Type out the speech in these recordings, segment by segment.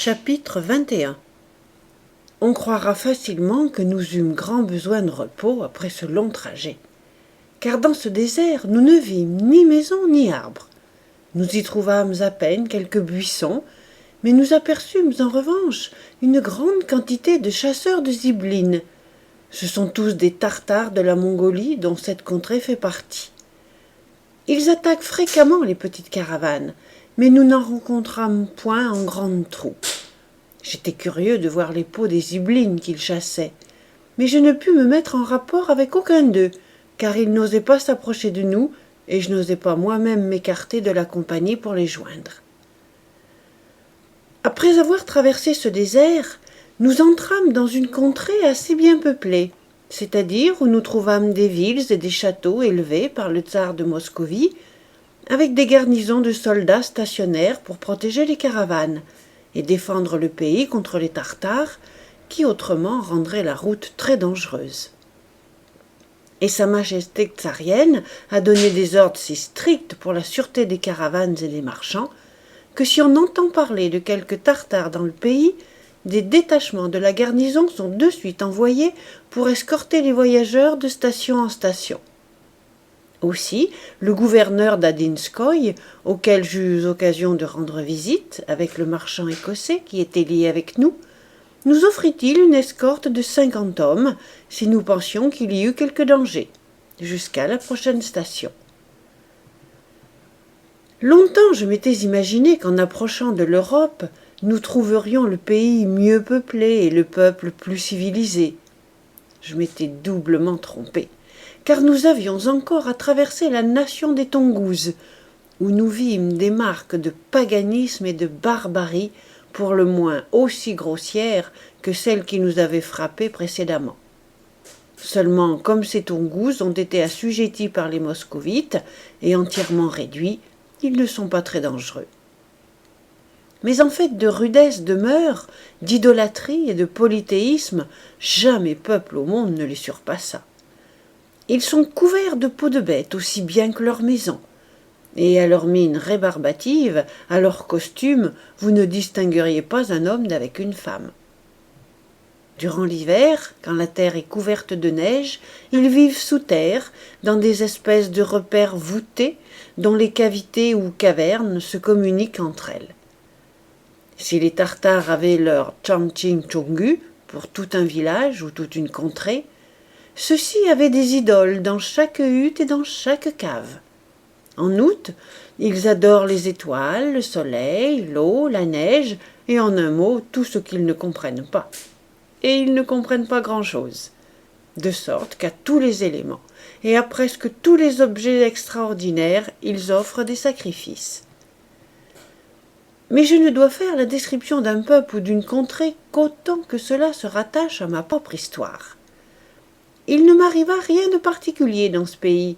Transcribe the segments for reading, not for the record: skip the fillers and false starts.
Chapitre 21. On croira facilement que nous eûmes grand besoin de repos après ce long trajet. Car dans ce désert, nous ne vîmes ni maison ni arbre. Nous y trouvâmes à peine quelques buissons, mais nous aperçûmes en revanche une grande quantité de chasseurs de zibelines. Ce sont tous des Tartares de la Mongolie dont cette contrée fait partie. Ils attaquent fréquemment les petites caravanes, mais nous n'en rencontrâmes point en grande troupe. J'étais curieux de voir les peaux des zibelines qu'ils chassaient, mais je ne pus me mettre en rapport avec aucun d'eux, car ils n'osaient pas s'approcher de nous, et je n'osais pas moi-même m'écarter de la compagnie pour les joindre. Après avoir traversé ce désert, nous entrâmes dans une contrée assez bien peuplée, c'est-à-dire où nous trouvâmes des villes et des châteaux élevés par le tsar de Moscovie, avec des garnisons de soldats stationnaires pour protéger les caravanes et défendre le pays contre les Tartares, qui autrement rendraient la route très dangereuse. Et Sa Majesté tsarienne a donné des ordres si stricts pour la sûreté des caravanes et des marchands, que si on entend parler de quelques Tartares dans le pays, des détachements de la garnison sont de suite envoyés pour escorter les voyageurs de station en station. Aussi, le gouverneur d'Adinskoï, auquel j'eus occasion de rendre visite, avec le marchand écossais qui était lié avec nous, nous offrit-il une escorte de 50 hommes, si nous pensions qu'il y eût quelque danger, jusqu'à la prochaine station. Longtemps je m'étais imaginé qu'en approchant de l'Europe, nous trouverions le pays mieux peuplé et le peuple plus civilisé. Je m'étais doublement trompé, car nous avions encore à traverser la nation des Tongouzes, où nous vîmes des marques de paganisme et de barbarie, pour le moins aussi grossières que celles qui nous avaient frappés précédemment. Seulement, comme ces Tongouzes ont été assujettis par les moscovites et entièrement réduits, ils ne sont pas très dangereux. Mais en fait de rudesse de mœurs, d'idolâtrie et de polythéisme, jamais peuple au monde ne les surpassa. Ils sont couverts de peaux de bêtes aussi bien que leurs maisons, et à leur mine rébarbative, à leur costume, vous ne distingueriez pas un homme d'avec une femme. Durant l'hiver, quand la terre est couverte de neige, ils vivent sous terre, dans des espèces de repères voûtés, dont les cavités ou cavernes se communiquent entre elles. Si les Tartares avaient leur Chamching-Chongu pour tout un village ou toute une contrée, ceux-ci avaient des idoles dans chaque hutte et dans chaque cave. En août, ils adorent les étoiles, le soleil, l'eau, la neige, et en un mot, tout ce qu'ils ne comprennent pas. Et ils ne comprennent pas grand-chose. De sorte qu'à tous les éléments, et à presque tous les objets extraordinaires, ils offrent des sacrifices. Mais je ne dois faire la description d'un peuple ou d'une contrée qu'autant que cela se rattache à ma propre histoire. Il ne m'arriva rien de particulier dans ce pays,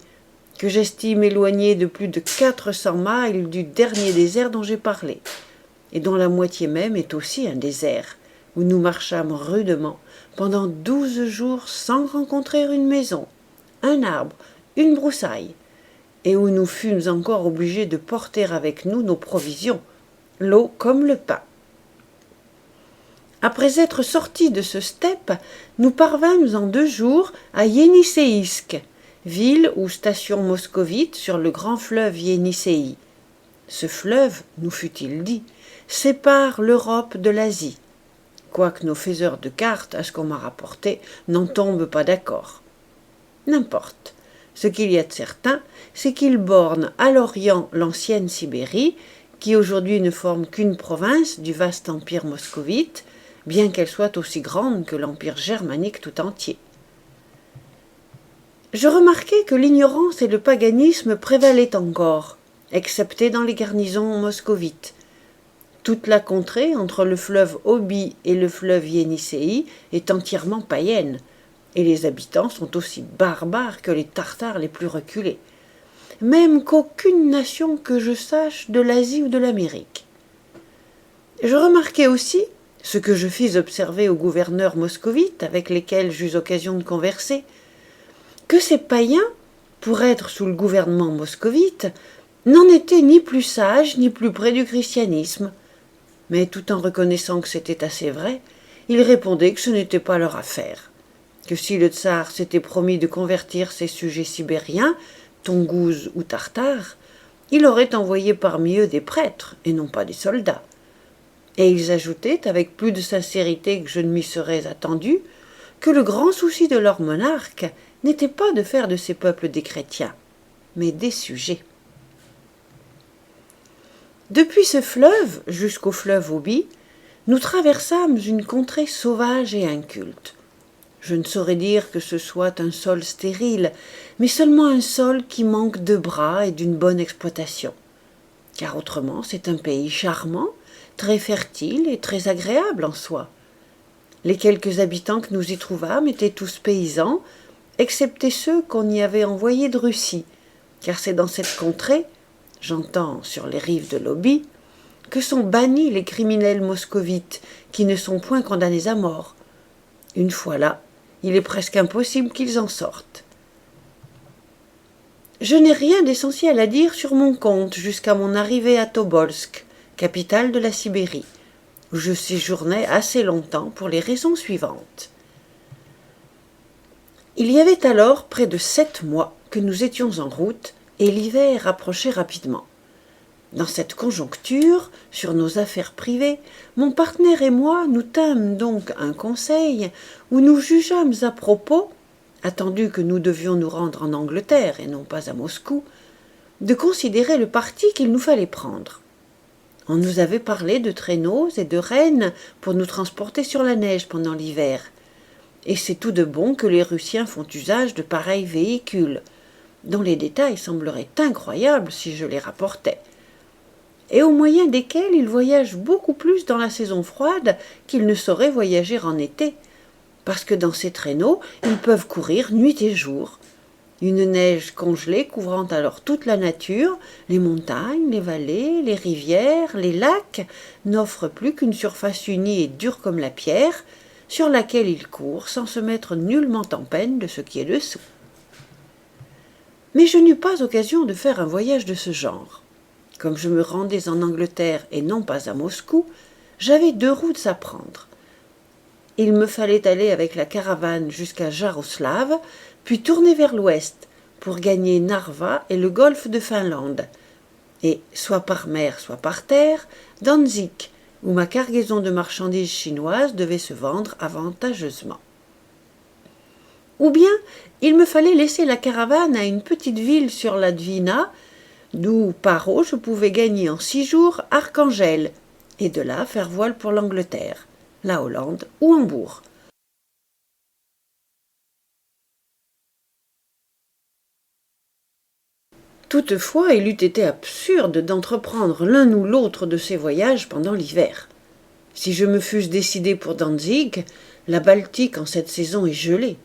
que j'estime éloigné de plus de 400 miles du dernier désert dont j'ai parlé, et dont la moitié même est aussi un désert, où nous marchâmes rudement pendant 12 jours sans rencontrer une maison, un arbre, une broussaille, et où nous fûmes encore obligés de porter avec nous nos provisions, l'eau comme le pain. Après être sortis de ce steppe, nous parvînmes en 2 jours à Yenisseïsk, ville ou station moscovite sur le grand fleuve Yenisseï. Ce fleuve, nous fut-il dit, sépare l'Europe de l'Asie, quoique nos faiseurs de cartes, à ce qu'on m'a rapporté, n'en tombent pas d'accord. N'importe. Ce qu'il y a de certain, c'est qu'il borne à l'Orient l'ancienne Sibérie, qui aujourd'hui ne forme qu'une province du vaste empire moscovite, bien qu'elle soit aussi grande que l'empire germanique tout entier. Je remarquai que l'ignorance et le paganisme prévalaient encore, excepté dans les garnisons moscovites. Toute la contrée entre le fleuve Oby et le fleuve Yenisseï est entièrement païenne, et les habitants sont aussi barbares que les Tartares les plus reculés, même qu'aucune nation que je sache de l'Asie ou de l'Amérique. Je remarquai aussi, ce que je fis observer aux gouverneurs moscovites avec lesquels j'eus occasion de converser, que ces païens, pour être sous le gouvernement moscovite, n'en étaient ni plus sages ni plus près du christianisme, mais tout en reconnaissant que c'était assez vrai, ils répondaient que ce n'était pas leur affaire, que si le tsar s'était promis de convertir ses sujets sibériens, Tongouz ou Tartares, il aurait envoyé parmi eux des prêtres et non pas des soldats. Et ils ajoutaient, avec plus de sincérité que je ne m'y serais attendu, que le grand souci de leur monarque n'était pas de faire de ces peuples des chrétiens, mais des sujets. Depuis ce fleuve jusqu'au fleuve Obi, nous traversâmes une contrée sauvage et inculte. Je ne saurais dire que ce soit un sol stérile, mais seulement un sol qui manque de bras et d'une bonne exploitation. Car autrement, c'est un pays charmant, très fertile et très agréable en soi. Les quelques habitants que nous y trouvâmes étaient tous paysans, excepté ceux qu'on y avait envoyés de Russie, car c'est dans cette contrée, j'entends sur les rives de l'Obi, que sont bannis les criminels moscovites qui ne sont point condamnés à mort. Une fois là, il est presque impossible qu'ils en sortent. Je n'ai rien d'essentiel à dire sur mon compte jusqu'à mon arrivée à Tobolsk, capitale de la Sibérie, où je séjournai assez longtemps pour les raisons suivantes. Il y avait alors près de 7 mois que nous étions en route et l'hiver approchait rapidement. Dans cette conjoncture, sur nos affaires privées, mon partenaire et moi nous tînmes donc un conseil où nous jugeâmes à propos, attendu que nous devions nous rendre en Angleterre et non pas à Moscou, de considérer le parti qu'il nous fallait prendre. On nous avait parlé de traîneaux et de rennes pour nous transporter sur la neige pendant l'hiver, et c'est tout de bon que les Russiens font usage de pareils véhicules, dont les détails sembleraient incroyables si je les rapportais, et au moyen desquels ils voyagent beaucoup plus dans la saison froide qu'ils ne sauraient voyager en été, parce que dans ces traîneaux, ils peuvent courir nuit et jour. Une neige congelée couvrant alors toute la nature, les montagnes, les vallées, les rivières, les lacs, n'offrent plus qu'une surface unie et dure comme la pierre, sur laquelle ils courent sans se mettre nullement en peine de ce qui est dessous. Mais je n'eus pas occasion de faire un voyage de ce genre. Comme je me rendais en Angleterre et non pas à Moscou, j'avais 2 routes à prendre. Il me fallait aller avec la caravane jusqu'à Jaroslav, puis tourner vers l'ouest pour gagner Narva et le golfe de Finlande, et, soit par mer, soit par terre, Danzig, où ma cargaison de marchandises chinoises devait se vendre avantageusement. Ou bien il me fallait laisser la caravane à une petite ville sur la Dvina, d'où par eau je pouvais gagner en 6 jours Archangel, et de là faire voile pour l'Angleterre, la Hollande ou Hambourg. Toutefois, il eût été absurde d'entreprendre l'un ou l'autre de ces voyages pendant l'hiver. Si je me fusse décidé pour Danzig, la Baltique en cette saison est gelée.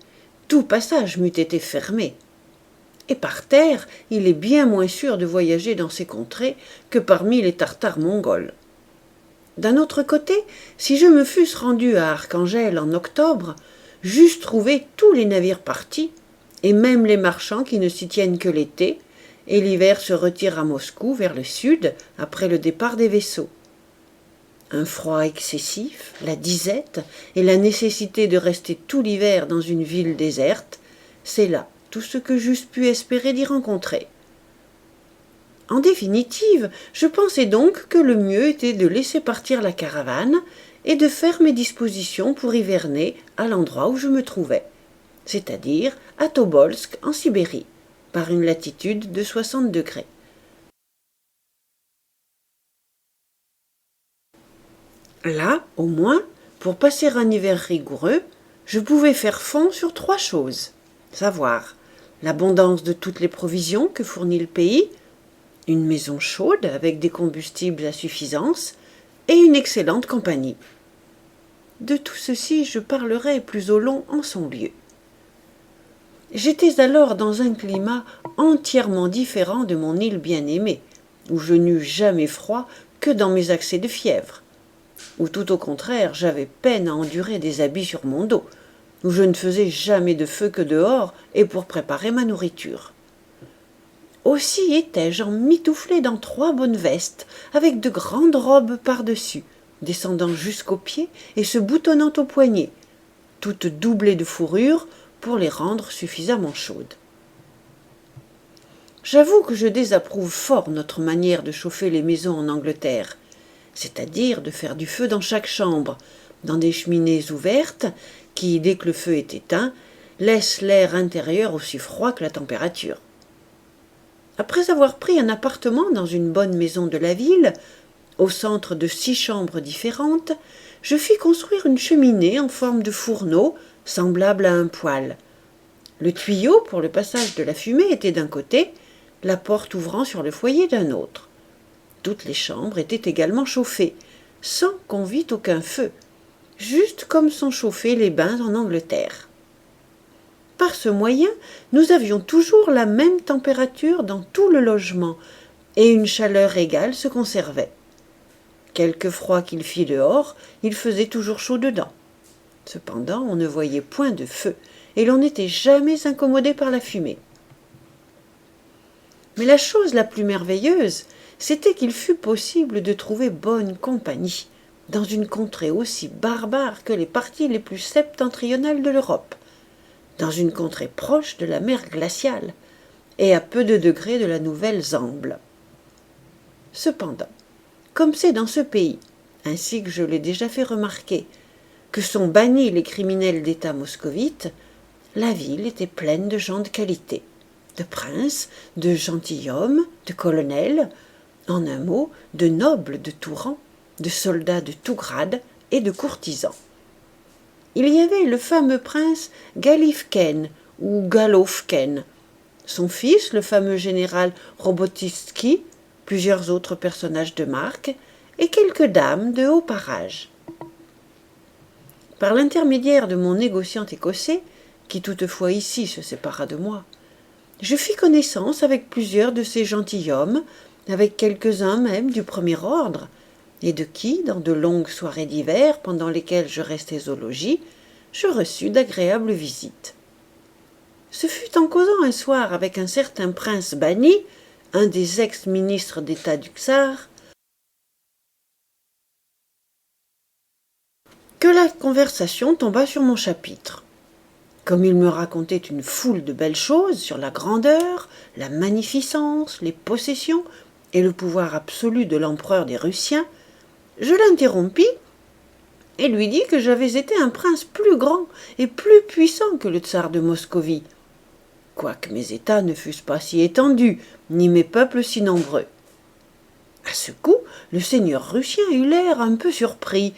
Tout passage m'eût été fermé. Et par terre, il est bien moins sûr de voyager dans ces contrées que parmi les Tartares mongols. D'un autre côté, si je me fusse rendu à Archangel en octobre, j'eusse trouvé tous les navires partis, et même les marchands qui ne s'y tiennent que l'été, et l'hiver se retire à Moscou vers le sud après le départ des vaisseaux. Un froid excessif, la disette et la nécessité de rester tout l'hiver dans une ville déserte, c'est là tout ce que j'eusse pu espérer d'y rencontrer. En définitive, je pensais donc que le mieux était de laisser partir la caravane et de faire mes dispositions pour hiverner à l'endroit où je me trouvais, c'est-à-dire à Tobolsk en Sibérie, par une latitude de 60 degrés. Là, au moins, pour passer un hiver rigoureux, je pouvais faire fond sur 3 choses, savoir l'abondance de toutes les provisions que fournit le pays, une maison chaude avec des combustibles à suffisance et une excellente compagnie. De tout ceci, je parlerai plus au long en son lieu. J'étais alors dans un climat entièrement différent de mon île bien-aimée, où je n'eus jamais froid que dans mes accès de fièvre, où tout au contraire j'avais peine à endurer des habits sur mon dos, où je ne faisais jamais de feu que dehors et pour préparer ma nourriture. Aussi étais-je emmitouflé dans 3 bonnes vestes, avec de grandes robes par-dessus, descendant jusqu'aux pieds et se boutonnant aux poignets, toutes doublées de fourrure pour les rendre suffisamment chaudes. J'avoue que je désapprouve fort notre manière de chauffer les maisons en Angleterre, c'est-à-dire de faire du feu dans chaque chambre, dans des cheminées ouvertes qui, dès que le feu est éteint, laissent l'air intérieur aussi froid que la température. Après avoir pris un appartement dans une bonne maison de la ville, au centre de 6 chambres différentes, je fis construire une cheminée en forme de fourneau, semblable à un poêle. Le tuyau pour le passage de la fumée était d'un côté, la porte ouvrant sur le foyer d'un autre. Toutes les chambres étaient également chauffées, sans qu'on vît aucun feu, juste comme sont chauffés les bains en Angleterre. Par ce moyen, nous avions toujours la même température dans tout le logement, et une chaleur égale se conservait. Quelque froid qu'il fît dehors, il faisait toujours chaud dedans. Cependant, on ne voyait point de feu, et l'on n'était jamais incommodé par la fumée. Mais la chose la plus merveilleuse, c'était qu'il fut possible de trouver bonne compagnie dans une contrée aussi barbare que les parties les plus septentrionales de l'Europe, dans une contrée proche de la mer glaciale et à peu de degrés de la Nouvelle-Zamble. Cependant, comme c'est dans ce pays, ainsi que je l'ai déjà fait remarquer, que sont bannis les criminels d'État moscovites, la ville était pleine de gens de qualité, de princes, de gentilshommes, de colonels, en un mot, de nobles de tout rang, de soldats de tout grade et de courtisans. Il y avait le fameux prince Galifken ou Galovken, son fils, le fameux général Robotyski, plusieurs autres personnages de marque, et quelques dames de haut parage. Par l'intermédiaire de mon négociant écossais, qui toutefois ici se sépara de moi, je fis connaissance avec plusieurs de ces gentilshommes, avec quelques-uns même du premier ordre, et de qui, dans de longues soirées d'hiver pendant lesquelles je restais au logis, je reçus d'agréables visites. Ce fut en causant un soir avec un certain prince banni, un des ex-ministres d'État du Tsar, que la conversation tomba sur mon chapitre. Comme il me racontait une foule de belles choses sur la grandeur, la magnificence, les possessions et le pouvoir absolu de l'empereur des Russiens, je l'interrompis et lui dis que j'avais été un prince plus grand et plus puissant que le tsar de Moscovie, quoique mes États ne fussent pas si étendus, ni mes peuples si nombreux. À ce coup, le seigneur russien eut l'air un peu surpris,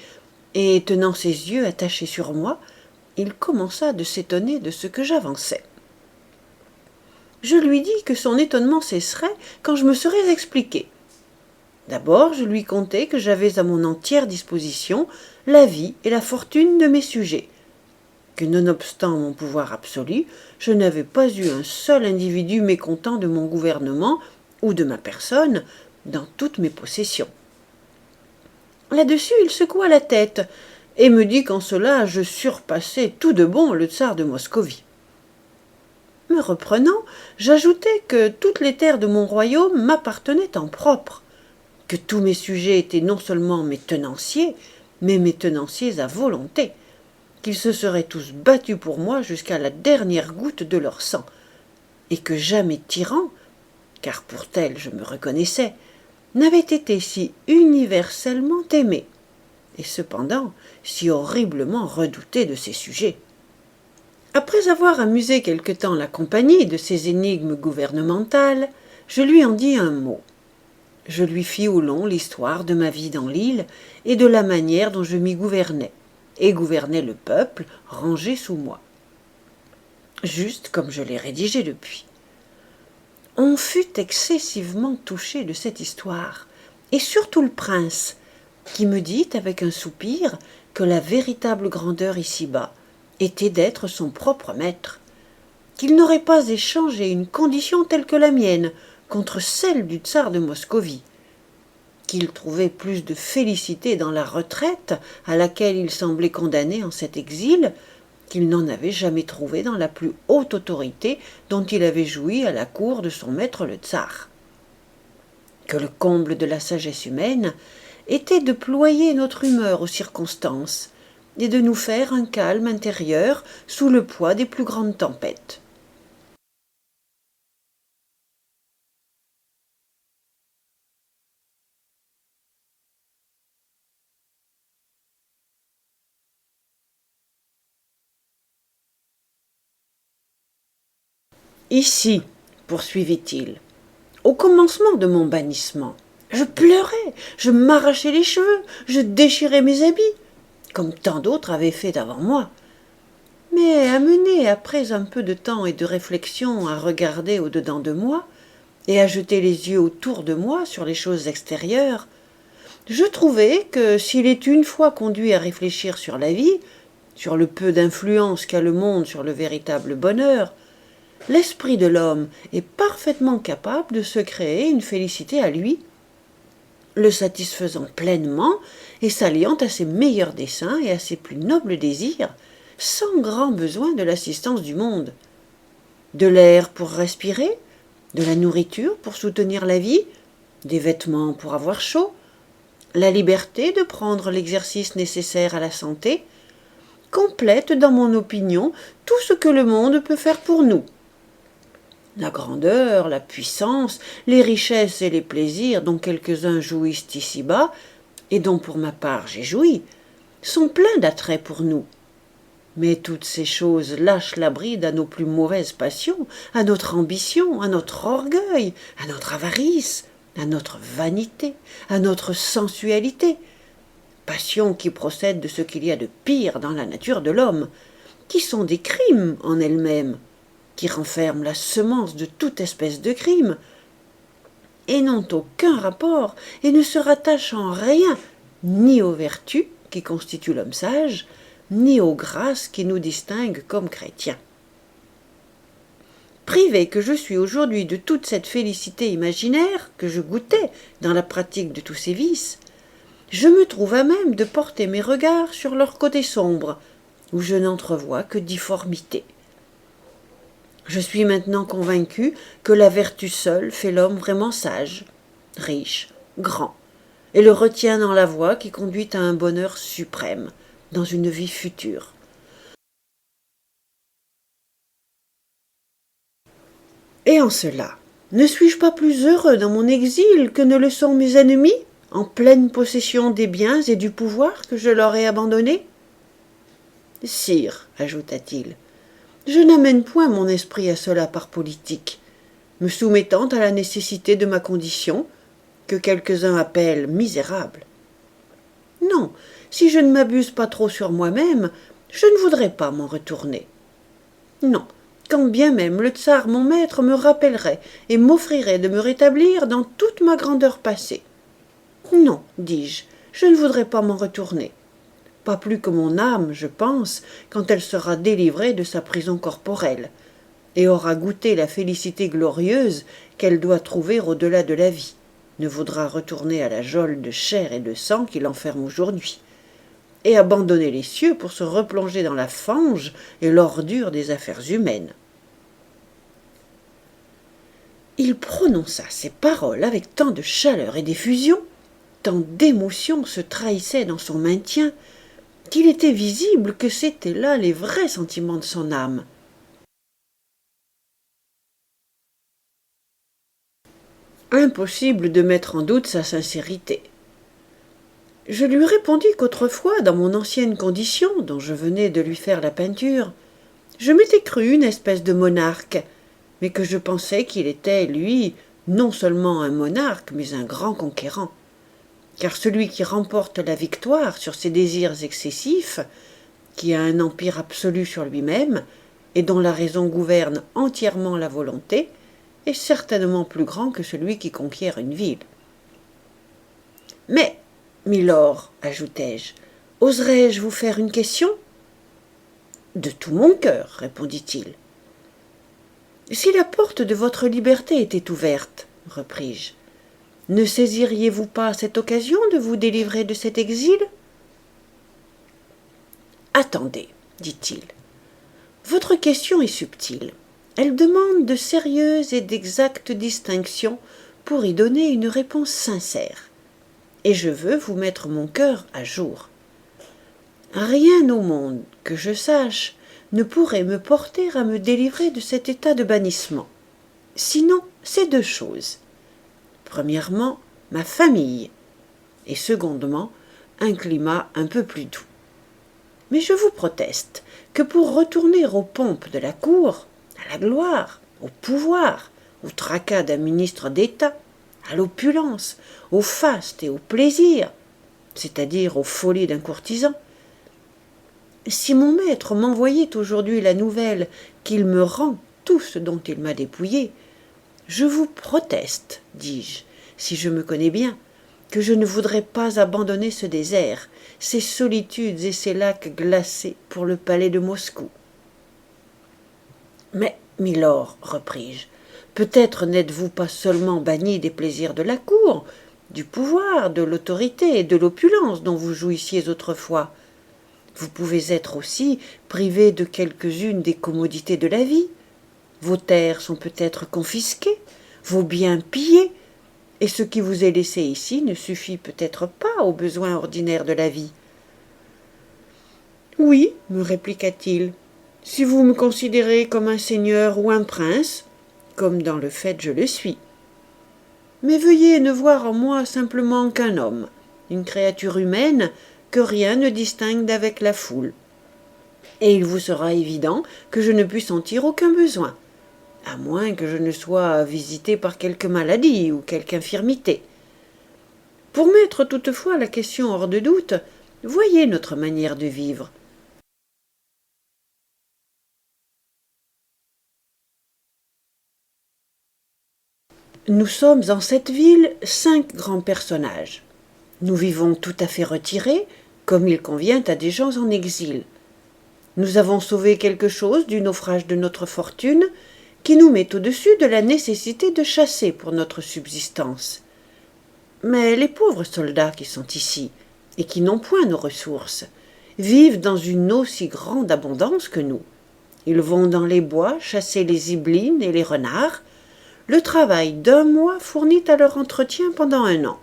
et tenant ses yeux attachés sur moi, il commença de s'étonner de ce que j'avançais. Je lui dis que son étonnement cesserait quand je me serais expliqué. D'abord, je lui contai que j'avais à mon entière disposition la vie et la fortune de mes sujets, que nonobstant mon pouvoir absolu, je n'avais pas eu un seul individu mécontent de mon gouvernement ou de ma personne dans toutes mes possessions. Là-dessus, il secoua la tête et me dit qu'en cela je surpassais tout de bon le tsar de Moscovie. Me reprenant, j'ajoutai que toutes les terres de mon royaume m'appartenaient en propre, que tous mes sujets étaient non seulement mes tenanciers, mais mes tenanciers à volonté, qu'ils se seraient tous battus pour moi jusqu'à la dernière goutte de leur sang, et que jamais tyran, car pour tel je me reconnaissais, n'avait été si universellement aimé, et cependant si horriblement redouté de ses sujets. Après avoir amusé quelque temps la compagnie de ces énigmes gouvernementales, je lui en dis un mot. Je lui fis au long l'histoire de ma vie dans l'île et de la manière dont je m'y gouvernais, et gouvernais le peuple rangé sous moi, juste comme je l'ai rédigé depuis. On fut excessivement touché de cette histoire, et surtout le prince, qui me dit avec un soupir que la véritable grandeur ici-bas était d'être son propre maître, qu'il n'aurait pas échangé une condition telle que la mienne contre celle du tsar de Moscovie, qu'il trouvait plus de félicité dans la retraite à laquelle il semblait condamné en cet exil qu'il n'en avait jamais trouvé dans la plus haute autorité dont il avait joui à la cour de son maître le tsar. Que le comble de la sagesse humaine était de ployer notre humeur aux circonstances et de nous faire un calme intérieur sous le poids des plus grandes tempêtes. Ici, poursuivit-il, au commencement de mon bannissement, je pleurais, je m'arrachais les cheveux, je déchirais mes habits, comme tant d'autres avaient fait avant moi. Mais amené, après un peu de temps et de réflexion, à regarder au-dedans de moi, et à jeter les yeux autour de moi sur les choses extérieures, je trouvais que s'il est une fois conduit à réfléchir sur la vie, sur le peu d'influence qu'a le monde sur le véritable bonheur, l'esprit de l'homme est parfaitement capable de se créer une félicité à lui, le satisfaisant pleinement et s'alliant à ses meilleurs desseins et à ses plus nobles désirs, sans grand besoin de l'assistance du monde. De l'air pour respirer, de la nourriture pour soutenir la vie, des vêtements pour avoir chaud, la liberté de prendre l'exercice nécessaire à la santé, complète, dans mon opinion, tout ce que le monde peut faire pour nous. La grandeur, la puissance, les richesses et les plaisirs dont quelques-uns jouissent ici-bas, et dont pour ma part j'ai joui, sont pleins d'attrait pour nous. Mais toutes ces choses lâchent la bride à nos plus mauvaises passions, à notre ambition, à notre orgueil, à notre avarice, à notre vanité, à notre sensualité, passions qui procèdent de ce qu'il y a de pire dans la nature de l'homme, qui sont des crimes en elles-mêmes, qui renferment la semence de toute espèce de crime, et n'ont aucun rapport et ne se rattachent en rien ni aux vertus qui constituent l'homme sage, ni aux grâces qui nous distinguent comme chrétiens. Privé que je suis aujourd'hui de toute cette félicité imaginaire que je goûtais dans la pratique de tous ces vices, je me trouve à même de porter mes regards sur leur côté sombre, où je n'entrevois que difformité. Je suis maintenant convaincu que la vertu seule fait l'homme vraiment sage, riche, grand, et le retient dans la voie qui conduit à un bonheur suprême, dans une vie future. Et en cela, ne suis-je pas plus heureux dans mon exil que ne le sont mes ennemis, en pleine possession des biens et du pouvoir que je leur ai abandonnés ? Sire, ajouta-t-il, je n'amène point mon esprit à cela par politique, me soumettant à la nécessité de ma condition, que quelques-uns appellent misérable. Non, si je ne m'abuse pas trop sur moi-même, je ne voudrais pas m'en retourner. Non, quand bien même le tsar mon maître me rappellerait et m'offrirait de me rétablir dans toute ma grandeur passée. Non, dis-je, je ne voudrais pas m'en retourner. Pas plus que mon âme, je pense, quand elle sera délivrée de sa prison corporelle, et aura goûté la félicité glorieuse qu'elle doit trouver au-delà de la vie, ne voudra retourner à la geôle de chair et de sang qui l'enferme aujourd'hui, et abandonner les cieux pour se replonger dans la fange et l'ordure des affaires humaines. Il prononça ces paroles avec tant de chaleur et d'effusion, tant d'émotion se trahissait dans son maintien, qu'il était visible que c'étaient là les vrais sentiments de son âme. Impossible de mettre en doute sa sincérité. Je lui répondis qu'autrefois, dans mon ancienne condition, dont je venais de lui faire la peinture, je m'étais cru une espèce de monarque, mais que je pensais qu'il était, lui, non seulement un monarque, mais un grand conquérant. Car celui qui remporte la victoire sur ses désirs excessifs, qui a un empire absolu sur lui-même, et dont la raison gouverne entièrement la volonté, est certainement plus grand que celui qui conquiert une ville. Mais, milord, ajoutai-je, oserais-je vous faire une question ? De tout mon cœur, répondit-il. Si la porte de votre liberté était ouverte, repris-je, ne saisiriez-vous pas cette occasion de vous délivrer de cet exil ? Attendez, dit-il. Votre question est subtile. Elle demande de sérieuses et d'exactes distinctions pour y donner une réponse sincère. et je veux vous mettre mon cœur à jour. Rien au monde, que je sache, ne pourrait me porter à me délivrer de cet état de bannissement. Sinon, c'est deux choses. Premièrement, ma famille, et secondement, un climat un peu plus doux. Mais je vous proteste que pour retourner aux pompes de la cour, à la gloire, au pouvoir, au tracas d'un ministre d'État, à l'opulence, au faste et au plaisir, c'est-à-dire aux folies d'un courtisan, si mon maître m'envoyait aujourd'hui la nouvelle qu'il me rend tout ce dont il m'a dépouillé, je vous proteste, dis-je, si je me connais bien, que je ne voudrais pas abandonner ce désert, ces solitudes et ces lacs glacés pour le palais de Moscou. Mais, milord, repris-je, peut-être n'êtes-vous pas seulement banni des plaisirs de la cour, du pouvoir, de l'autorité et de l'opulence dont vous jouissiez autrefois. Vous pouvez être aussi privé de quelques-unes des commodités de la vie. Vos terres sont peut-être confisquées, vos biens pillés, et ce qui vous est laissé ici ne suffit peut-être pas aux besoins ordinaires de la vie. Oui, me répliqua-t-il, si vous me considérez comme un seigneur ou un prince, comme dans le fait je le suis. Mais veuillez ne voir en moi simplement qu'un homme, une créature humaine que rien ne distingue d'avec la foule. Et il vous sera évident que je ne puis sentir aucun besoin, à moins que je ne sois visité par quelque maladie ou quelque infirmité. Pour mettre toutefois la question hors de doute, voyez notre manière de vivre. Nous sommes en cette ville 5 grands personnages. Nous vivons tout à fait retirés, comme il convient à des gens en exil. Nous avons sauvé quelque chose du naufrage de notre fortune, qui nous met au-dessus de la nécessité de chasser pour notre subsistance. Mais les pauvres soldats qui sont ici, et qui n'ont point nos ressources, vivent dans une aussi grande abondance que nous. Ils vont dans les bois chasser les iblines et les renards. Le travail d'un mois fournit à leur entretien pendant 1 an.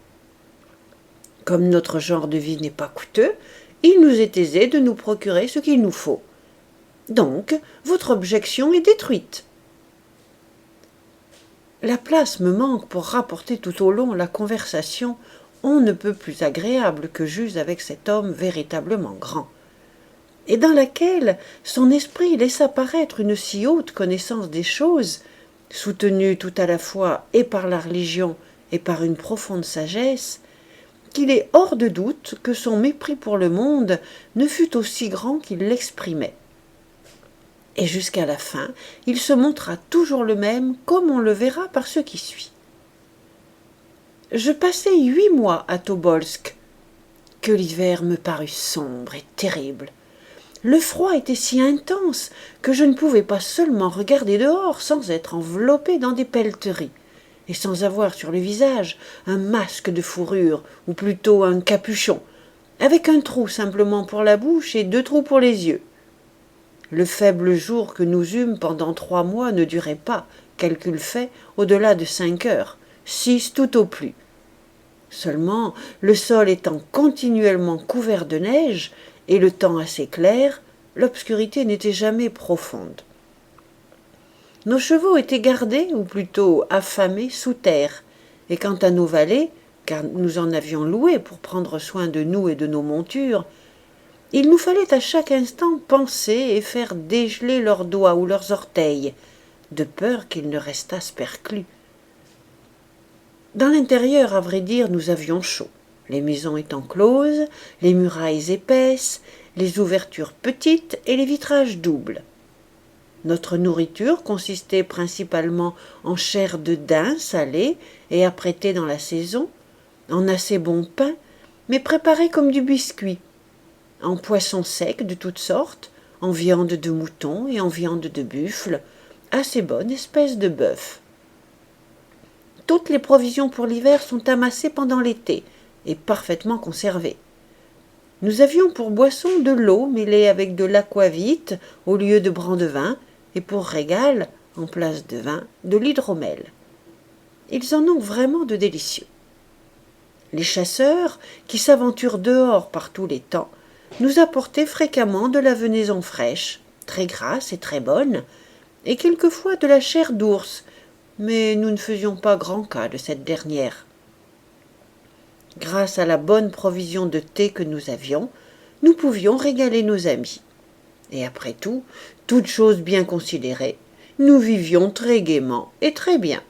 Comme notre genre de vie n'est pas coûteux, il nous est aisé de nous procurer ce qu'il nous faut. Donc, votre objection est détruite. La place me manque pour rapporter tout au long la conversation on ne peut plus agréable que j'eus avec cet homme véritablement grand, et dans laquelle son esprit laissa paraître une si haute connaissance des choses, soutenue tout à la fois et par la religion et par une profonde sagesse, qu'il est hors de doute que son mépris pour le monde ne fût aussi grand qu'il l'exprimait. Et jusqu'à la fin, il se montra toujours le même, comme on le verra par ce qui suit. Je passai 8 mois à Tobolsk, que l'hiver me parut sombre et terrible. Le froid était si intense que je ne pouvais pas seulement regarder dehors sans être enveloppé dans des pelleteries, et sans avoir sur le visage un masque de fourrure, ou plutôt un capuchon, avec un trou simplement pour la bouche et 2 trous pour les yeux. Le faible jour que nous eûmes pendant 3 mois ne durait pas, calcul fait, au-delà de 5 heures, 6 tout au plus. Seulement, le sol étant continuellement couvert de neige, et le temps assez clair, l'obscurité n'était jamais profonde. Nos chevaux étaient gardés, ou plutôt affamés, sous terre, et quant à nos valets, car nous en avions loué pour prendre soin de nous et de nos montures, il nous fallait à chaque instant penser et faire dégeler leurs doigts ou leurs orteils, de peur qu'ils ne restassent perclus. Dans l'intérieur, à vrai dire, nous avions chaud, les maisons étant closes, les murailles épaisses, les ouvertures petites et les vitrages doubles. Notre nourriture consistait principalement en chair de daim salée et apprêtée dans la saison, en assez bon pain, mais préparé comme du biscuit, en poissons secs de toutes sortes, en viande de mouton et en viande de buffle, assez bonne espèce de bœuf. Toutes les provisions pour l'hiver sont amassées pendant l'été et parfaitement conservées. Nous avions pour boisson de l'eau mêlée avec de l'aquavite au lieu de brandevin, et pour régal, en place de vin, de l'hydromel. Ils en ont vraiment de délicieux. Les chasseurs, qui s'aventurent dehors par tous les temps, nous apportaient fréquemment de la venaison fraîche, très grasse et très bonne, et quelquefois de la chair d'ours, mais nous ne faisions pas grand cas de cette dernière. Grâce à la bonne provision de thé que nous avions, nous pouvions régaler nos amis. Et après tout, toutes choses bien considérées, nous vivions très gaiement et très bien.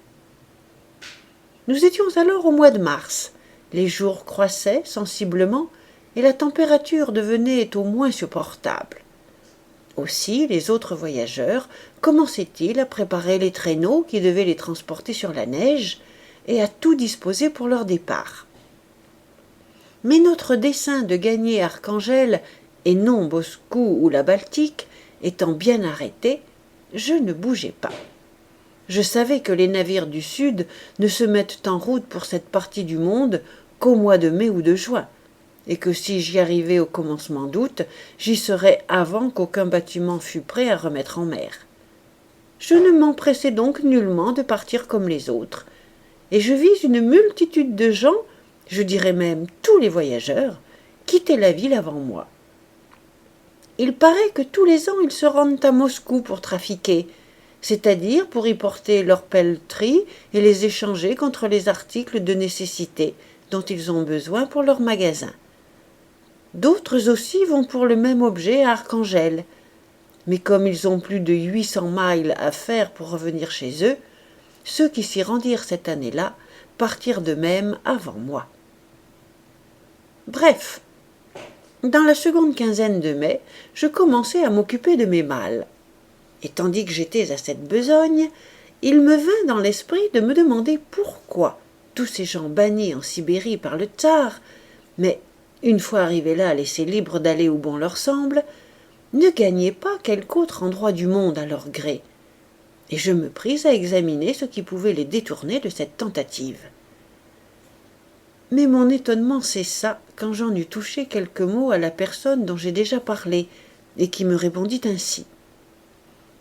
Nous étions alors au mois de mars. Les jours croissaient sensiblement et la température devenait au moins supportable. Aussi, les autres voyageurs commençaient-ils à préparer les traîneaux qui devaient les transporter sur la neige et à tout disposer pour leur départ. Mais notre dessein de gagner Archangel et non Moscou ou la Baltique étant bien arrêté, je ne bougeais pas. Je savais que les navires du Sud ne se mettent en route pour cette partie du monde qu'au mois de mai ou de juin, et que si j'y arrivais au commencement d'août, j'y serais avant qu'aucun bâtiment fût prêt à remettre en mer. Je ne m'empressais donc nullement de partir comme les autres, et je vis une multitude de gens, je dirais même tous les voyageurs, quitter la ville avant moi. Il paraît que tous les ans ils se rendent à Moscou pour trafiquer, c'est-à-dire pour y porter leurs pelleteries et les échanger contre les articles de nécessité dont ils ont besoin pour leurs magasins. D'autres aussi vont pour le même objet à Archangel, mais comme ils ont plus de 800 miles à faire pour revenir chez eux, ceux qui s'y rendirent cette année-là partirent de même avant moi. Bref, dans la seconde quinzaine de mai, je commençai à m'occuper de mes malles. Et tandis que j'étais à cette besogne, il me vint dans l'esprit de me demander pourquoi tous ces gens bannis en Sibérie par le tsar, mais, une fois arrivés là, laissés libres d'aller où bon leur semble, ne gagnaient pas quelque autre endroit du monde à leur gré. Et je me pris à examiner ce qui pouvait les détourner de cette tentative. Mais mon étonnement cessa quand j'en eus touché quelques mots à la personne dont j'ai déjà parlé, et qui me répondit ainsi.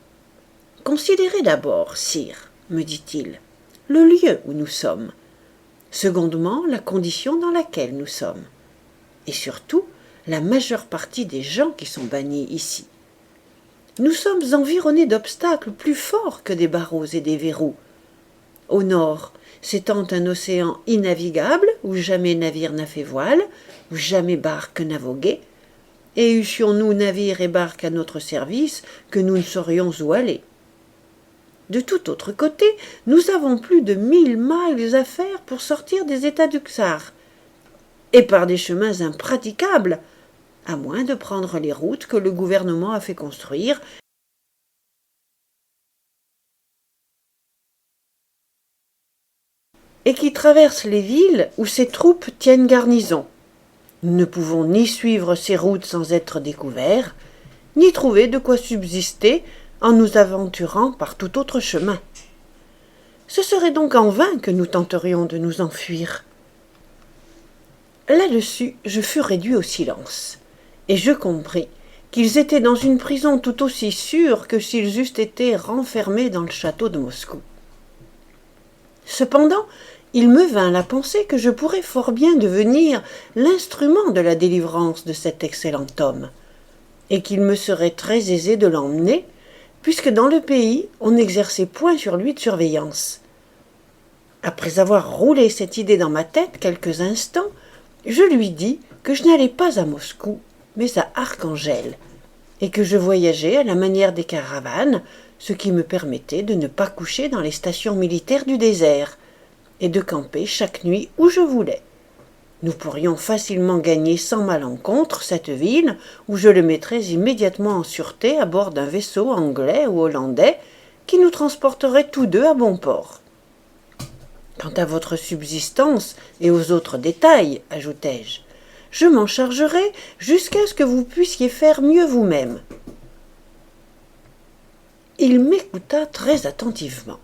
« Considérez d'abord, sire, me dit-il, le lieu où nous sommes, secondement la condition dans laquelle nous sommes, et surtout la majeure partie des gens qui sont bannis ici. Nous sommes environnés d'obstacles plus forts que des barreaux et des verrous. Au nord s'étend un océan innavigable où jamais navire n'a fait voile, où jamais barque n'a vogué, et eussions-nous navires et barques à notre service que nous ne saurions où aller. De tout autre côté, nous avons plus de 1000 miles à faire pour sortir des États du Tsar, et par des chemins impraticables, à moins de prendre les routes que le gouvernement a fait construire et qui traversent les villes où ses troupes tiennent garnison. Nous ne pouvons ni suivre ces routes sans être découverts, ni trouver de quoi subsister en nous aventurant par tout autre chemin. Ce serait donc en vain que nous tenterions de nous enfuir. » Là-dessus, je fus réduit au silence, et je compris qu'ils étaient dans une prison tout aussi sûre que s'ils eussent été renfermés dans le château de Moscou. Cependant, il me vint la pensée que je pourrais fort bien devenir l'instrument de la délivrance de cet excellent homme, et qu'il me serait très aisé de l'emmener, puisque dans le pays on n'exerçait point sur lui de surveillance. Après avoir roulé cette idée dans ma tête quelques instants, je lui dis que je n'allais pas à Moscou, mais à Archangel, et que je voyageais à la manière des caravanes, ce qui me permettait de ne pas coucher dans les stations militaires du désert, et de camper chaque nuit où je voulais. Nous pourrions facilement gagner sans malencontre cette ville où je le mettrais immédiatement en sûreté à bord d'un vaisseau anglais ou hollandais qui nous transporterait tous deux à bon port. Quant à votre subsistance et aux autres détails, ajoutai-je, je m'en chargerai jusqu'à ce que vous puissiez faire mieux vous-même. Il m'écouta très attentivement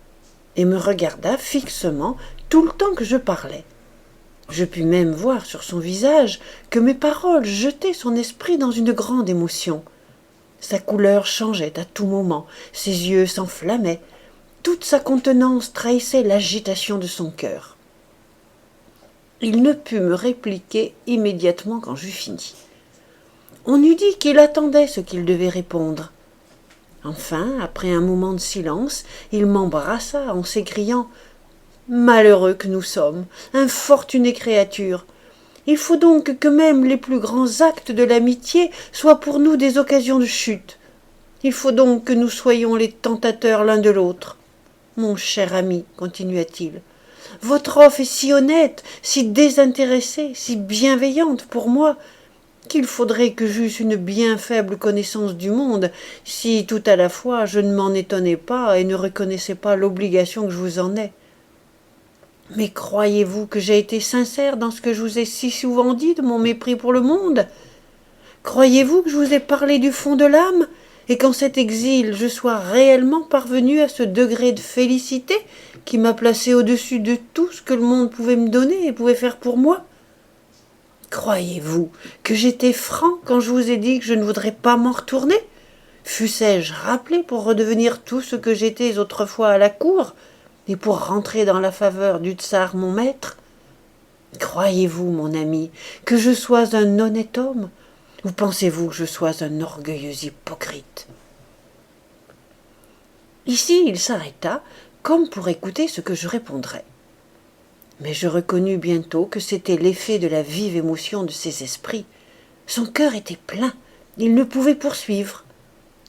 et me regarda fixement tout le temps que je parlais. Je pus même voir sur son visage que mes paroles jetaient son esprit dans une grande émotion. Sa couleur changeait à tout moment, ses yeux s'enflammaient, toute sa contenance trahissait l'agitation de son cœur. Il ne put me répliquer immédiatement quand j'eus fini. On eût dit qu'il attendait ce qu'il devait répondre. Enfin, après un moment de silence, il m'embrassa en s'écriant « Malheureux que nous sommes, infortunées créatures ! Il faut donc que même les plus grands actes de l'amitié soient pour nous des occasions de chute. Il faut donc que nous soyons les tentateurs l'un de l'autre. Mon cher ami, continua-t-il, votre offre est si honnête, si désintéressée, si bienveillante pour moi, qu'il faudrait que j'eusse une bien faible connaissance du monde, si tout à la fois je ne m'en étonnais pas et ne reconnaissais pas l'obligation que je vous en ai. Mais croyez-vous que j'ai été sincère dans ce que je vous ai si souvent dit de mon mépris pour le monde? Croyez-vous que je vous ai parlé du fond de l'âme, et qu'en cet exil je sois réellement parvenu à ce degré de félicité qui m'a placé au-dessus de tout ce que le monde pouvait me donner et pouvait faire pour moi? Croyez-vous que j'étais franc quand je vous ai dit que je ne voudrais pas m'en retourner? Fussé-je rappelé pour redevenir tout ce que j'étais autrefois à la cour, et pour rentrer dans la faveur du tsar mon maître? Croyez-vous, mon ami, que je sois un honnête homme, ou pensez-vous que je sois un orgueilleux hypocrite? Ici il s'arrêta, comme pour écouter ce que je répondrais. Mais je reconnus bientôt que c'était l'effet de la vive émotion de ses esprits. Son cœur était plein, il ne pouvait poursuivre.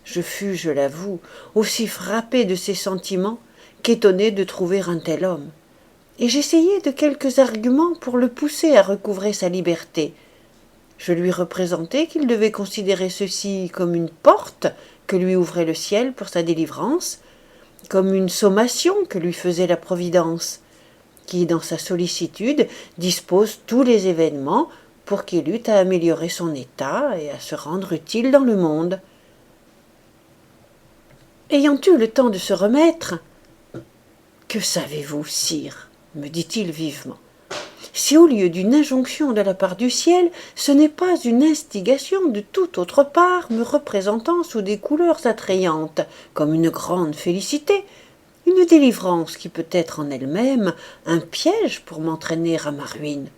Je fus, je l'avoue, aussi frappé de ses sentiments qu'étonné de trouver un tel homme, et j'essayai de quelques arguments pour le pousser à recouvrer sa liberté. Je lui représentai qu'il devait considérer ceci comme une porte que lui ouvrait le ciel pour sa délivrance, comme une sommation que lui faisait la Providence, qui, dans sa sollicitude, dispose tous les événements pour qu'il eût à améliorer son état et à se rendre utile dans le monde. Ayant eu le temps de se remettre, « Que savez-vous, sire ?» me dit-il vivement. « Si au lieu d'une injonction de la part du ciel, ce n'est pas une instigation de toute autre part me représentant sous des couleurs attrayantes, comme une grande félicité, une délivrance qui peut être en elle-même un piège pour m'entraîner à ma ruine.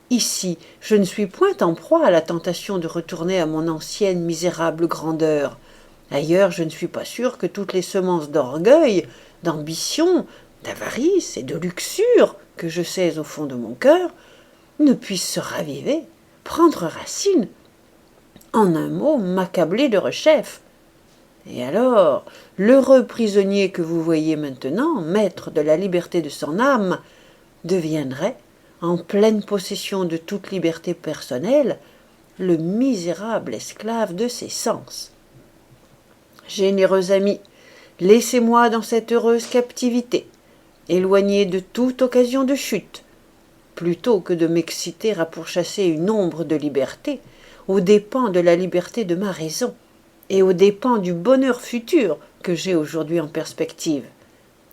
Ici, je ne suis point en proie à la tentation de retourner à mon ancienne misérable grandeur. Ailleurs, je ne suis pas sûr que toutes les semences d'orgueil, d'ambition, d'avarice et de luxure que je sais au fond de mon cœur ne puissent se raviver, prendre racine, en un mot, m'accabler de rechef. Et alors, l'heureux prisonnier que vous voyez maintenant, maître de la liberté de son âme, deviendrait, en pleine possession de toute liberté personnelle, le misérable esclave de ses sens. Généreux ami, laissez-moi dans cette heureuse captivité, éloigné de toute occasion de chute, plutôt que de m'exciter à pourchasser une ombre de liberté, aux dépens de la liberté de ma raison, et aux dépens du bonheur futur que j'ai aujourd'hui en perspective,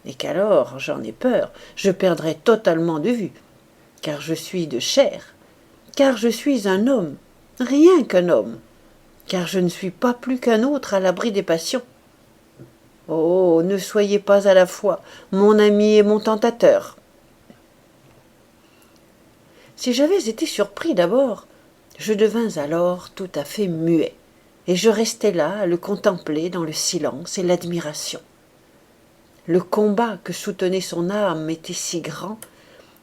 et qu'alors, j'en ai peur, je perdrai totalement de vue, car je suis de chair, car je suis un homme, rien qu'un homme, car je ne suis pas plus qu'un autre à l'abri des passions. Oh, ne soyez pas à la fois mon ami et mon tentateur. » Si j'avais été surpris d'abord, je devins alors tout à fait muet, et je restai là à le contempler dans le silence et l'admiration. Le combat que soutenait son âme était si grand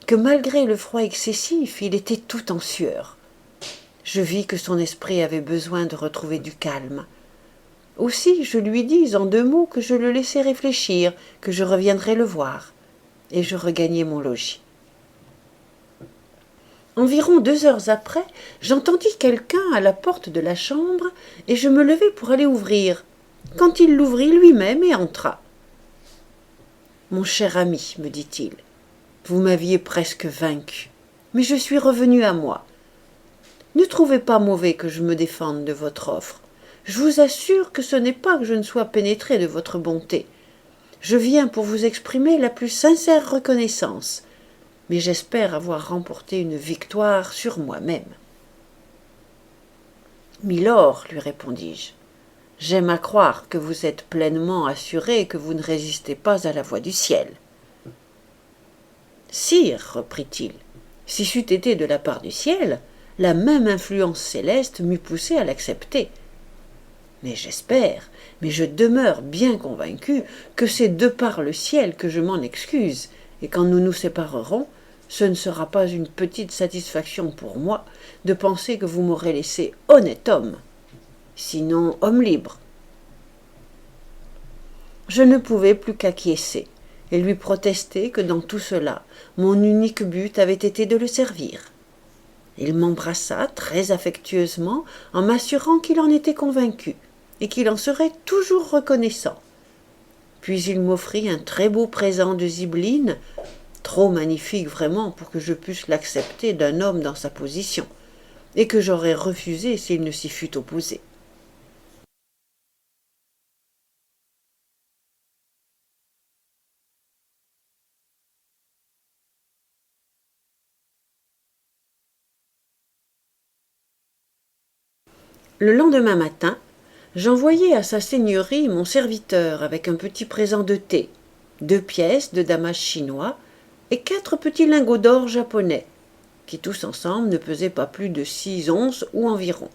que malgré le froid excessif, il était tout en sueur. Je vis que son esprit avait besoin de retrouver du calme. Aussi je lui dis en 2 mots que je le laissais réfléchir, que je reviendrais le voir, et je regagnai mon logis. Environ 2 heures après, j'entendis quelqu'un à la porte de la chambre, et je me levai pour aller ouvrir, quand il l'ouvrit lui-même et entra. « Mon cher ami, me dit-il, vous m'aviez presque vaincu, mais je suis revenu à moi. Ne trouvez pas mauvais que je me défende de votre offre. Je vous assure que ce n'est pas que je ne sois pénétré de votre bonté. Je viens pour vous exprimer la plus sincère reconnaissance, mais j'espère avoir remporté une victoire sur moi-même. »« Milord, lui répondis-je, j'aime à croire que vous êtes pleinement assuré que vous ne résistez pas à la voix du ciel. »« Sire, reprit-il, Si c'eût été de la part du ciel, la même influence céleste m'eût poussé à l'accepter. Mais j'espère, mais je demeure bien convaincu que c'est de par le ciel que je m'en excuse, et quand nous nous séparerons, ce ne sera pas une petite satisfaction pour moi de penser que vous m'aurez laissé honnête homme, sinon homme libre. Je ne pouvais plus qu'acquiescer et lui protester que dans tout cela, mon unique but avait été de le servir. Il m'embrassa très affectueusement en m'assurant qu'il en était convaincu et qu'il en serait toujours reconnaissant. Puis il m'offrit un très beau présent de zibeline, trop magnifique vraiment pour que je pusse l'accepter d'un homme dans sa position, et que j'aurais refusé s'il ne s'y fût opposé. Le lendemain matin, j'envoyai à sa seigneurie mon serviteur avec un petit présent de thé, 2 pièces de damas chinois et 4 petits lingots d'or japonais, qui tous ensemble ne pesaient pas plus de 6 onces ou environ.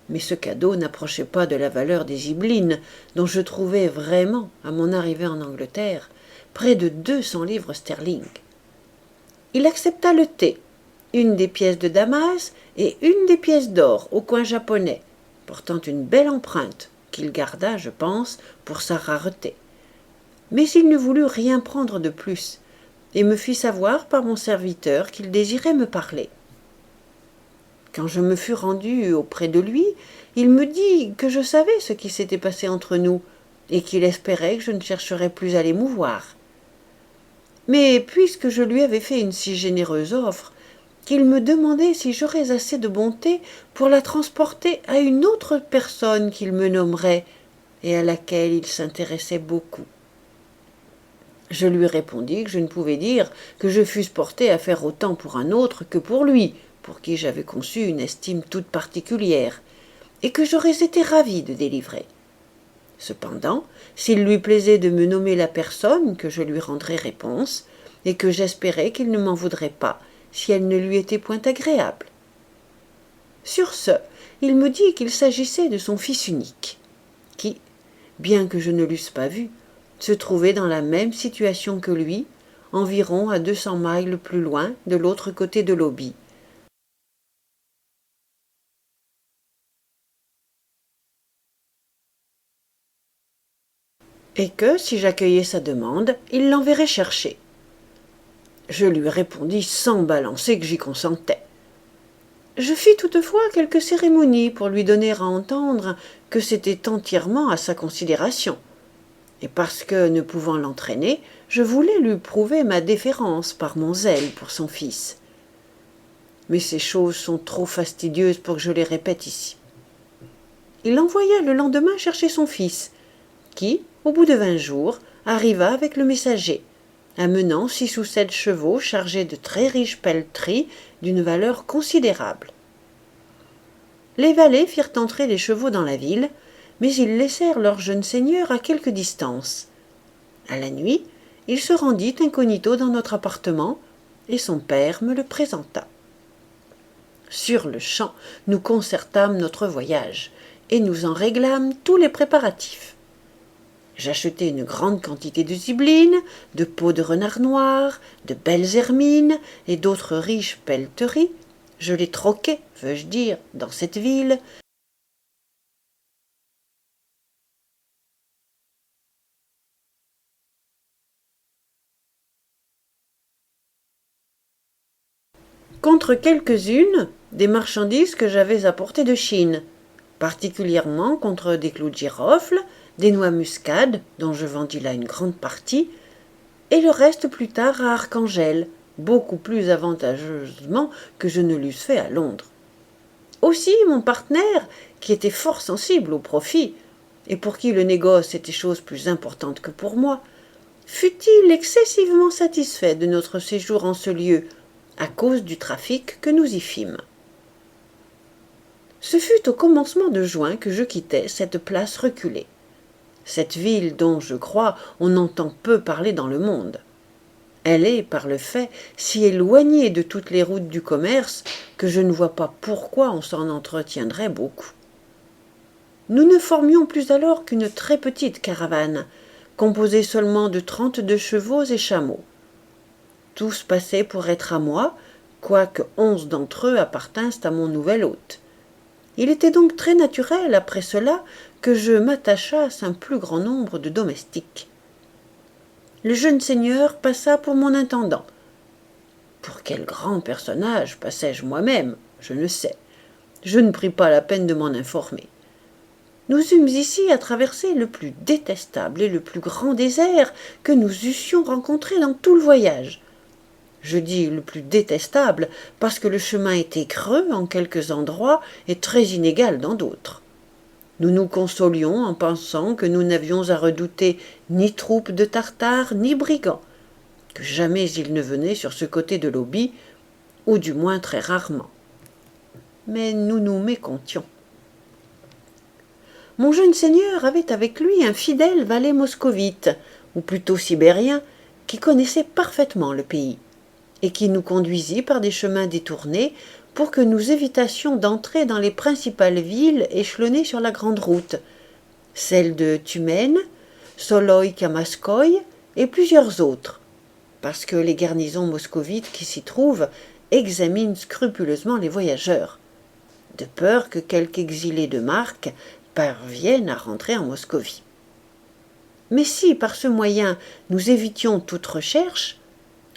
Mais ce cadeau n'approchait pas de la valeur des ziblines, dont je trouvais vraiment, à mon arrivée en Angleterre, près de 200 livres sterling. Il accepta le thé, une des pièces de Damas et une des pièces d'or au coin japonais, portant une belle empreinte, qu'il garda, je pense, pour sa rareté. Mais il ne voulut rien prendre de plus, et me fit savoir par mon serviteur qu'il désirait me parler. Quand je me fus rendu auprès de lui, il me dit que je savais ce qui s'était passé entre nous, et qu'il espérait que je ne chercherais plus à l'émouvoir. Mais puisque je lui avais fait une si généreuse offre, qu'il me demandait si j'aurais assez de bonté pour la transporter à une autre personne qu'il me nommerait, et à laquelle il s'intéressait beaucoup. Je lui répondis que je ne pouvais dire que je fusse porté à faire autant pour un autre que pour lui, pour qui j'avais conçu une estime toute particulière, et que j'aurais été ravi de délivrer. Cependant, s'il lui plaisait de me nommer la personne, que je lui rendrais réponse, et que j'espérais qu'il ne m'en voudrait pas, si elle ne lui était point agréable. Sur ce, il me dit qu'il s'agissait de son fils unique, qui, bien que je ne l'eusse pas vu, se trouvait dans la même situation que lui, environ à 200 miles plus loin, de l'autre côté de l'Oby. Et que, si j'accueillais sa demande, il l'enverrait chercher. Je lui répondis sans balancer que j'y consentais. Je fis toutefois quelques cérémonies pour lui donner à entendre que c'était entièrement à sa considération, et parce que, ne pouvant l'entraîner, je voulais lui prouver ma déférence par mon zèle pour son fils. Mais ces choses sont trop fastidieuses pour que je les répète ici. Il envoya le lendemain chercher son fils, qui, au bout de 20 jours, arriva avec le messager, amenant 6 ou 7 chevaux chargés de très riches pelleteries d'une valeur considérable. Les valets firent entrer les chevaux dans la ville, mais ils laissèrent leur jeune seigneur à quelque distance. À la nuit, il se rendit incognito dans notre appartement, et son père me le présenta. Sur-le-champ, nous concertâmes notre voyage, et nous en réglâmes tous les préparatifs. J'achetai une grande quantité de zibeline, de peaux de renard noir, de belles hermines et d'autres riches pelleteries. Je les troquai, veux-je dire, dans cette ville, contre quelques-unes des marchandises que j'avais apportées de Chine, particulièrement contre des clous de girofle, des noix muscades, dont je vendis là une grande partie, et le reste plus tard à Archangel, beaucoup plus avantageusement que je ne l'eusse fait à Londres. Aussi mon partenaire, qui était fort sensible au profit, et pour qui le négoce était chose plus importante que pour moi, fut-il excessivement satisfait de notre séjour en ce lieu, à cause du trafic que nous y fîmes. Ce fut au commencement de juin que je quittai cette place reculée, cette ville dont, je crois, on entend peu parler dans le monde. Elle est, par le fait, si éloignée de toutes les routes du commerce que je ne vois pas pourquoi on s'en entretiendrait beaucoup. Nous ne formions plus alors qu'une très petite caravane, composée seulement de 32 chevaux et chameaux. Tous passaient pour être à moi, quoique 11 d'entre eux appartinssent à mon nouvel hôte. Il était donc très naturel, après cela, que je m'attachasse à un plus grand nombre de domestiques. Le jeune seigneur passa pour mon intendant. Pour quel grand personnage passai-je moi-même, je ne sais. Je ne pris pas la peine de m'en informer. Nous eûmes ici à traverser le plus détestable et le plus grand désert que nous eussions rencontré dans tout le voyage. Je dis le plus détestable parce que le chemin était creux en quelques endroits et très inégal dans d'autres. Nous nous consolions en pensant que nous n'avions à redouter ni troupes de Tartares ni brigands, que jamais ils ne venaient sur ce côté de l'Oby, ou du moins très rarement. Mais nous nous mécomptions. Mon jeune seigneur avait avec lui un fidèle valet moscovite, ou plutôt sibérien, qui connaissait parfaitement le pays, et qui nous conduisit par des chemins détournés pour que nous évitassions d'entrer dans les principales villes échelonnées sur la grande route, celles de Tumen, Soloï-Kamaskoï et plusieurs autres, parce que les garnisons moscovites qui s'y trouvent examinent scrupuleusement les voyageurs, de peur que quelque exilé de marque parvienne à rentrer en Moscovie. Mais si, par ce moyen, nous évitions toute recherche,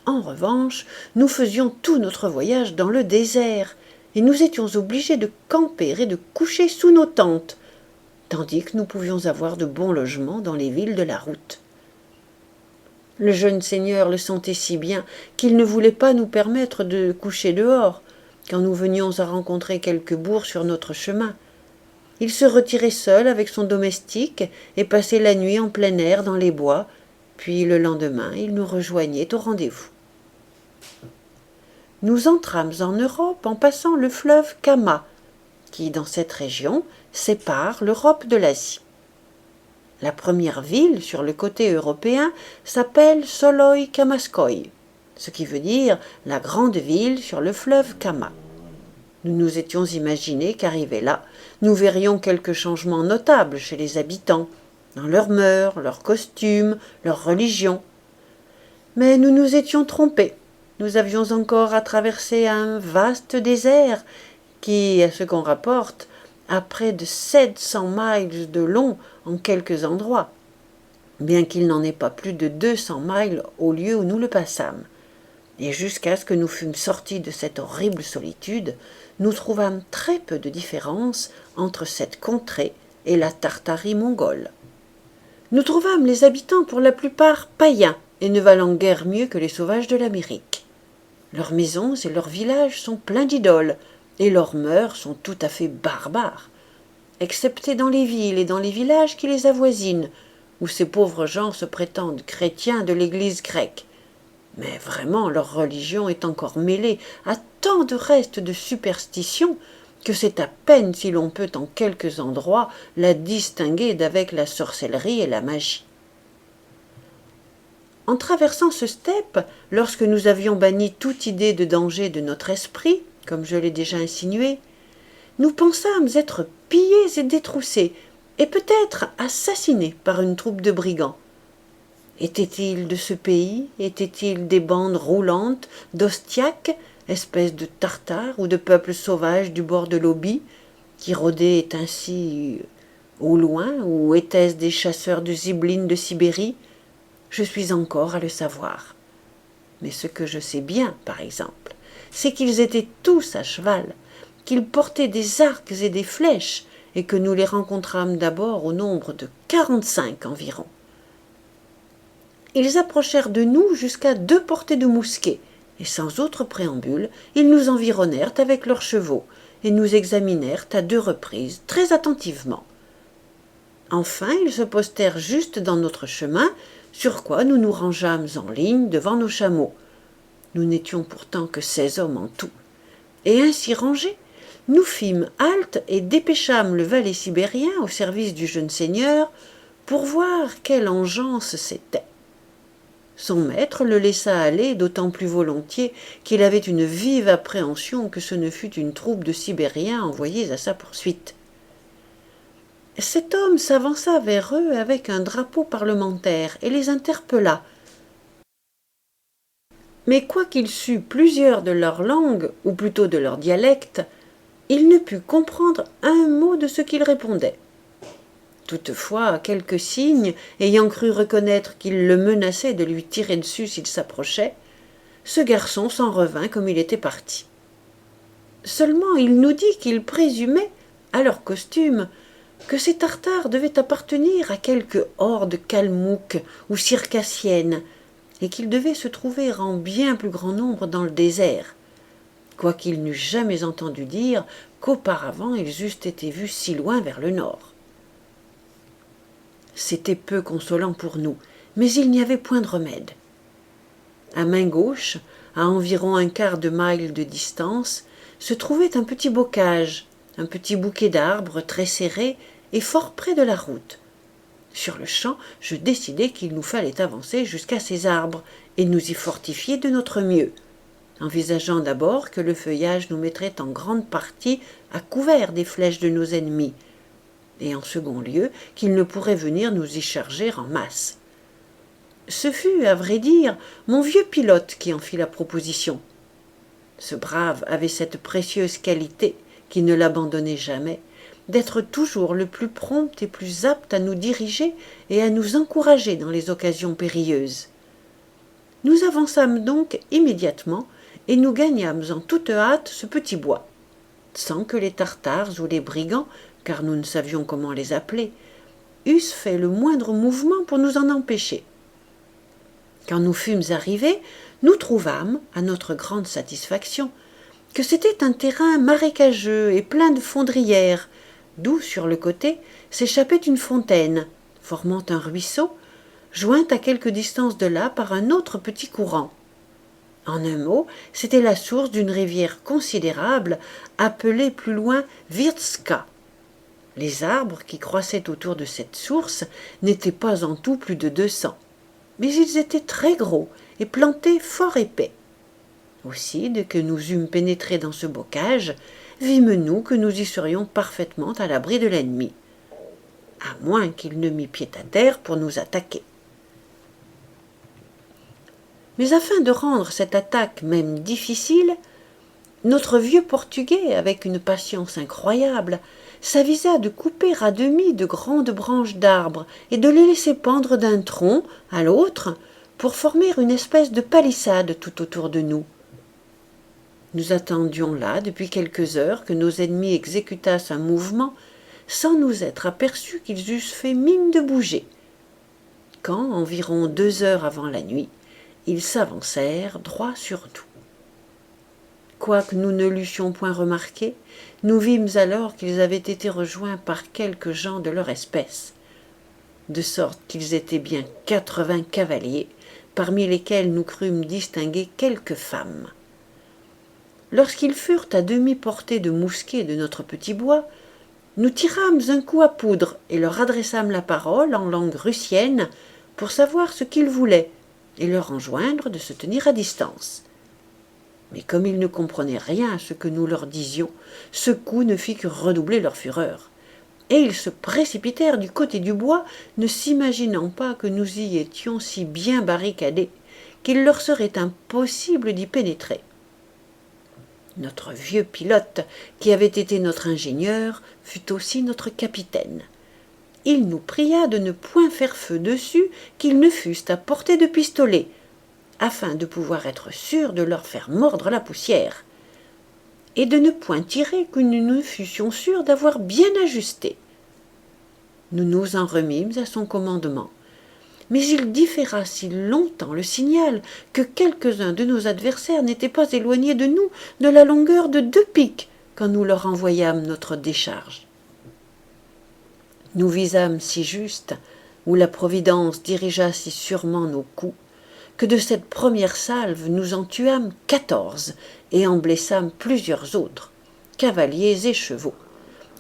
en revanche, nous faisions tout notre voyage dans le désert, et nous étions obligés de camper et de coucher sous nos tentes, tandis que nous pouvions avoir de bons logements dans les villes de la route. Le jeune seigneur le sentait si bien qu'il ne voulait pas nous permettre de coucher dehors, quand nous venions à rencontrer quelque bourg sur notre chemin. Il se retirait seul avec son domestique et passait la nuit en plein air dans les bois, puis le lendemain il nous rejoignait au rendez-vous. Nous entrâmes en Europe en passant le fleuve Kama, qui, dans cette région, sépare l'Europe de l'Asie. La première ville sur le côté européen s'appelle Soloï-Kamaskoï, ce qui veut dire la grande ville sur le fleuve Kama. Nous nous étions imaginé qu'arrivés là, nous verrions quelques changements notables chez les habitants, dans leurs mœurs, leurs costumes, leur religion. Mais nous nous étions trompés. Nous avions encore à traverser un vaste désert qui, à ce qu'on rapporte, a près de 700 miles de long en quelques endroits, bien qu'il n'en ait pas plus de 200 miles au lieu où nous le passâmes. Et jusqu'à ce que nous fûmes sortis de cette horrible solitude, nous trouvâmes très peu de différence entre cette contrée et la Tartarie mongole. Nous trouvâmes les habitants pour la plupart païens et ne valant guère mieux que les sauvages de l'Amérique. Leurs maisons et leurs villages sont pleins d'idoles, et leurs mœurs sont tout à fait barbares, excepté dans les villes et dans les villages qui les avoisinent, où ces pauvres gens se prétendent chrétiens de l'Église grecque. Mais vraiment leur religion est encore mêlée à tant de restes de superstition que c'est à peine si l'on peut en quelques endroits la distinguer d'avec la sorcellerie et la magie. En traversant ce steppe, lorsque nous avions banni toute idée de danger de notre esprit, comme je l'ai déjà insinué, nous pensâmes être pillés et détroussés, et peut-être assassinés par une troupe de brigands. Étaient-ils de ce pays? Étaient-ils des bandes roulantes d'Ostiaques, espèces de Tartares ou de peuples sauvages du bord de l'Oby, qui rôdaient ainsi au loin, ou étaient-ce des chasseurs de zibelines de Sibérie? Je suis encore à le savoir. Mais ce que je sais bien, par exemple, c'est qu'ils étaient tous à cheval, qu'ils portaient des arcs et des flèches, et que nous les rencontrâmes d'abord au nombre de 45 environ. Ils approchèrent de nous jusqu'à 2 portées de mousquet, et sans autre préambule, ils nous environnèrent avec leurs chevaux, et nous examinèrent à 2 reprises, très attentivement. Enfin, ils se postèrent juste dans notre chemin, sur quoi nous nous rangeâmes en ligne devant nos chameaux. Nous n'étions pourtant que 16 hommes en tout. Et ainsi rangés, nous fîmes halte et dépêchâmes le valet sibérien au service du jeune seigneur pour voir quelle engeance c'était. Son maître le laissa aller d'autant plus volontiers qu'il avait une vive appréhension que ce ne fût une troupe de Sibériens envoyés à sa poursuite. Cet homme s'avança vers eux avec un drapeau parlementaire et les interpella. Mais quoiqu'il sût plusieurs de leurs langues, ou plutôt de leur dialecte, il ne put comprendre un mot de ce qu'ils répondaient. Toutefois, à quelques signes, ayant cru reconnaître qu'il le menaçait de lui tirer dessus s'il s'approchait, ce garçon s'en revint comme il était parti. Seulement il nous dit qu'il présumait, à leur costume, que ces Tartares devaient appartenir à quelque horde kalmouque ou circassienne, et qu'ils devaient se trouver en bien plus grand nombre dans le désert, quoiqu'il n'eût jamais entendu dire qu'auparavant ils eussent été vus si loin vers le nord. C'était peu consolant pour nous, mais il n'y avait point de remède. À main gauche, à environ un quart de mille de distance, se trouvait un petit bocage, un petit bouquet d'arbres très serré et fort près de la route. Sur le champ, je décidai qu'il nous fallait avancer jusqu'à ces arbres et nous y fortifier de notre mieux, envisageant d'abord que le feuillage nous mettrait en grande partie à couvert des flèches de nos ennemis, et en second lieu qu'ils ne pourraient venir nous y charger en masse. Ce fut, à vrai dire, mon vieux pilote qui en fit la proposition. Ce brave avait cette précieuse qualité, qui ne l'abandonnait jamais, d'être toujours le plus prompt et plus apte à nous diriger et à nous encourager dans les occasions périlleuses. Nous avançâmes donc immédiatement et nous gagnâmes en toute hâte ce petit bois, sans que les Tartares ou les brigands, car nous ne savions comment les appeler, eussent fait le moindre mouvement pour nous en empêcher. Quand nous fûmes arrivés, nous trouvâmes, à notre grande satisfaction, que c'était un terrain marécageux et plein de fondrières, d'où, sur le côté, s'échappait une fontaine, formant un ruisseau, jointe à quelque distance de là par un autre petit courant. En un mot, c'était la source d'une rivière considérable, appelée plus loin Virtska. Les arbres qui croissaient autour de cette source n'étaient pas en tout plus de 200, mais ils étaient très gros et plantés fort épais. Aussi, dès que nous eûmes pénétré dans ce bocage, vîmes-nous que nous y serions parfaitement à l'abri de l'ennemi, à moins qu'il ne mît pied à terre pour nous attaquer. Mais afin de rendre cette attaque même difficile, notre vieux Portugais, avec une patience incroyable, s'avisa de couper à demi de grandes branches d'arbres et de les laisser pendre d'un tronc à l'autre pour former une espèce de palissade tout autour de nous. Nous attendions là depuis quelques heures que nos ennemis exécutassent un mouvement sans nous être aperçus qu'ils eussent fait mine de bouger, quand, environ 2 heures avant la nuit, ils s'avancèrent droit sur nous. Quoique nous ne l'eussions point remarqué, nous vîmes alors qu'ils avaient été rejoints par quelques gens de leur espèce, de sorte qu'ils étaient bien 80 cavaliers, parmi lesquels nous crûmes distinguer quelques femmes. Lorsqu'ils furent à demi-portée de mousquet de notre petit bois, nous tirâmes un coup à poudre et leur adressâmes la parole en langue russienne pour savoir ce qu'ils voulaient et leur enjoindre de se tenir à distance. Mais comme ils ne comprenaient rien à ce que nous leur disions, ce coup ne fit que redoubler leur fureur, et ils se précipitèrent du côté du bois, ne s'imaginant pas que nous y étions si bien barricadés qu'il leur serait impossible d'y pénétrer. Notre vieux pilote, qui avait été notre ingénieur, fut aussi notre capitaine. Il nous pria de ne point faire feu dessus, qu'ils ne fussent à portée de pistolet, afin de pouvoir être sûrs de leur faire mordre la poussière, et de ne point tirer que nous ne fussions sûrs d'avoir bien ajusté. Nous nous en remîmes à son commandement, mais il différa si longtemps le signal que quelques-uns de nos adversaires n'étaient pas éloignés de nous de la longueur de 2 piques quand nous leur envoyâmes notre décharge. Nous visâmes si juste, ou la Providence dirigea si sûrement nos coups, que de cette première salve nous en tuâmes 14 et en blessâmes plusieurs autres, cavaliers et chevaux,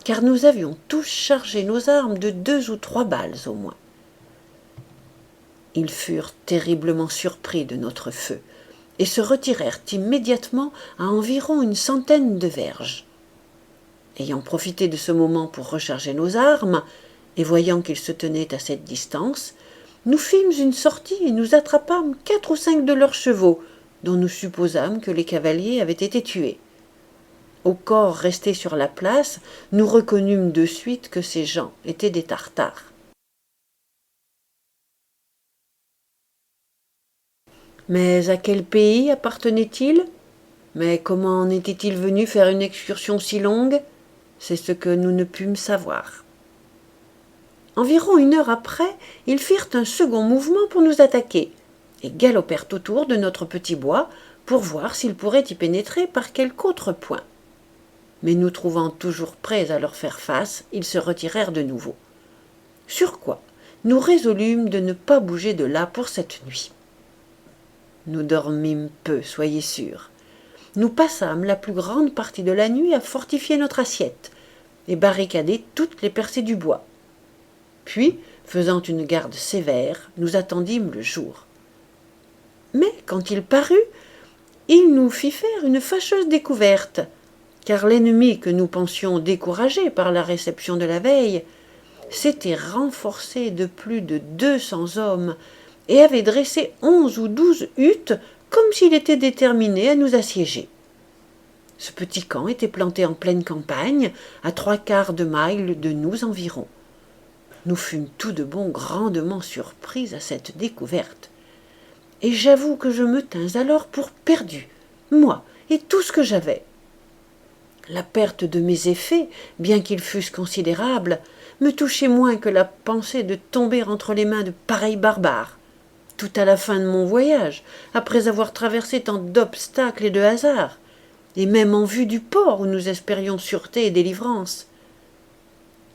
car nous avions tous chargé nos armes de 2 ou 3 balles au moins. Ils furent terriblement surpris de notre feu, et se retirèrent immédiatement à environ une centaine de verges. Ayant profité de ce moment pour recharger nos armes, et voyant qu'ils se tenaient à cette distance, nous fîmes une sortie et nous attrapâmes 4 ou 5 de leurs chevaux, dont nous supposâmes que les cavaliers avaient été tués. Au corps resté sur la place, nous reconnûmes de suite que ces gens étaient des Tartares. Mais à quel pays appartenaient-ils? Mais comment en étaient-ils venus faire une excursion si longue? C'est ce que nous ne pûmes savoir. Environ 1 heure après, ils firent un second mouvement pour nous attaquer, et galopèrent autour de notre petit bois pour voir s'ils pourraient y pénétrer par quelque autre point. Mais nous trouvant toujours prêts à leur faire face, ils se retirèrent de nouveau. Sur quoi, nous résolûmes de ne pas bouger de là pour cette nuit. Nous dormîmes peu, soyez sûrs. Nous passâmes la plus grande partie de la nuit à fortifier notre assiette et barricader toutes les percées du bois. Puis, faisant une garde sévère, nous attendîmes le jour. Mais, quand il parut, il nous fit faire une fâcheuse découverte, car l'ennemi que nous pensions découragé par la réception de la veille s'était renforcé de plus de 200 hommes et avait dressé 11 ou 12 huttes comme s'il était déterminé à nous assiéger. Ce petit camp était planté en pleine campagne, à 3/4 de mille de nous environ. Nous fûmes tout de bon grandement surpris à cette découverte. Et j'avoue que je me tins alors pour perdu, moi et tout ce que j'avais. La perte de mes effets, bien qu'ils fussent considérables, me touchait moins que la pensée de tomber entre les mains de pareils barbares. Tout à la fin de mon voyage, après avoir traversé tant d'obstacles et de hasards, et même en vue du port où nous espérions sûreté et délivrance.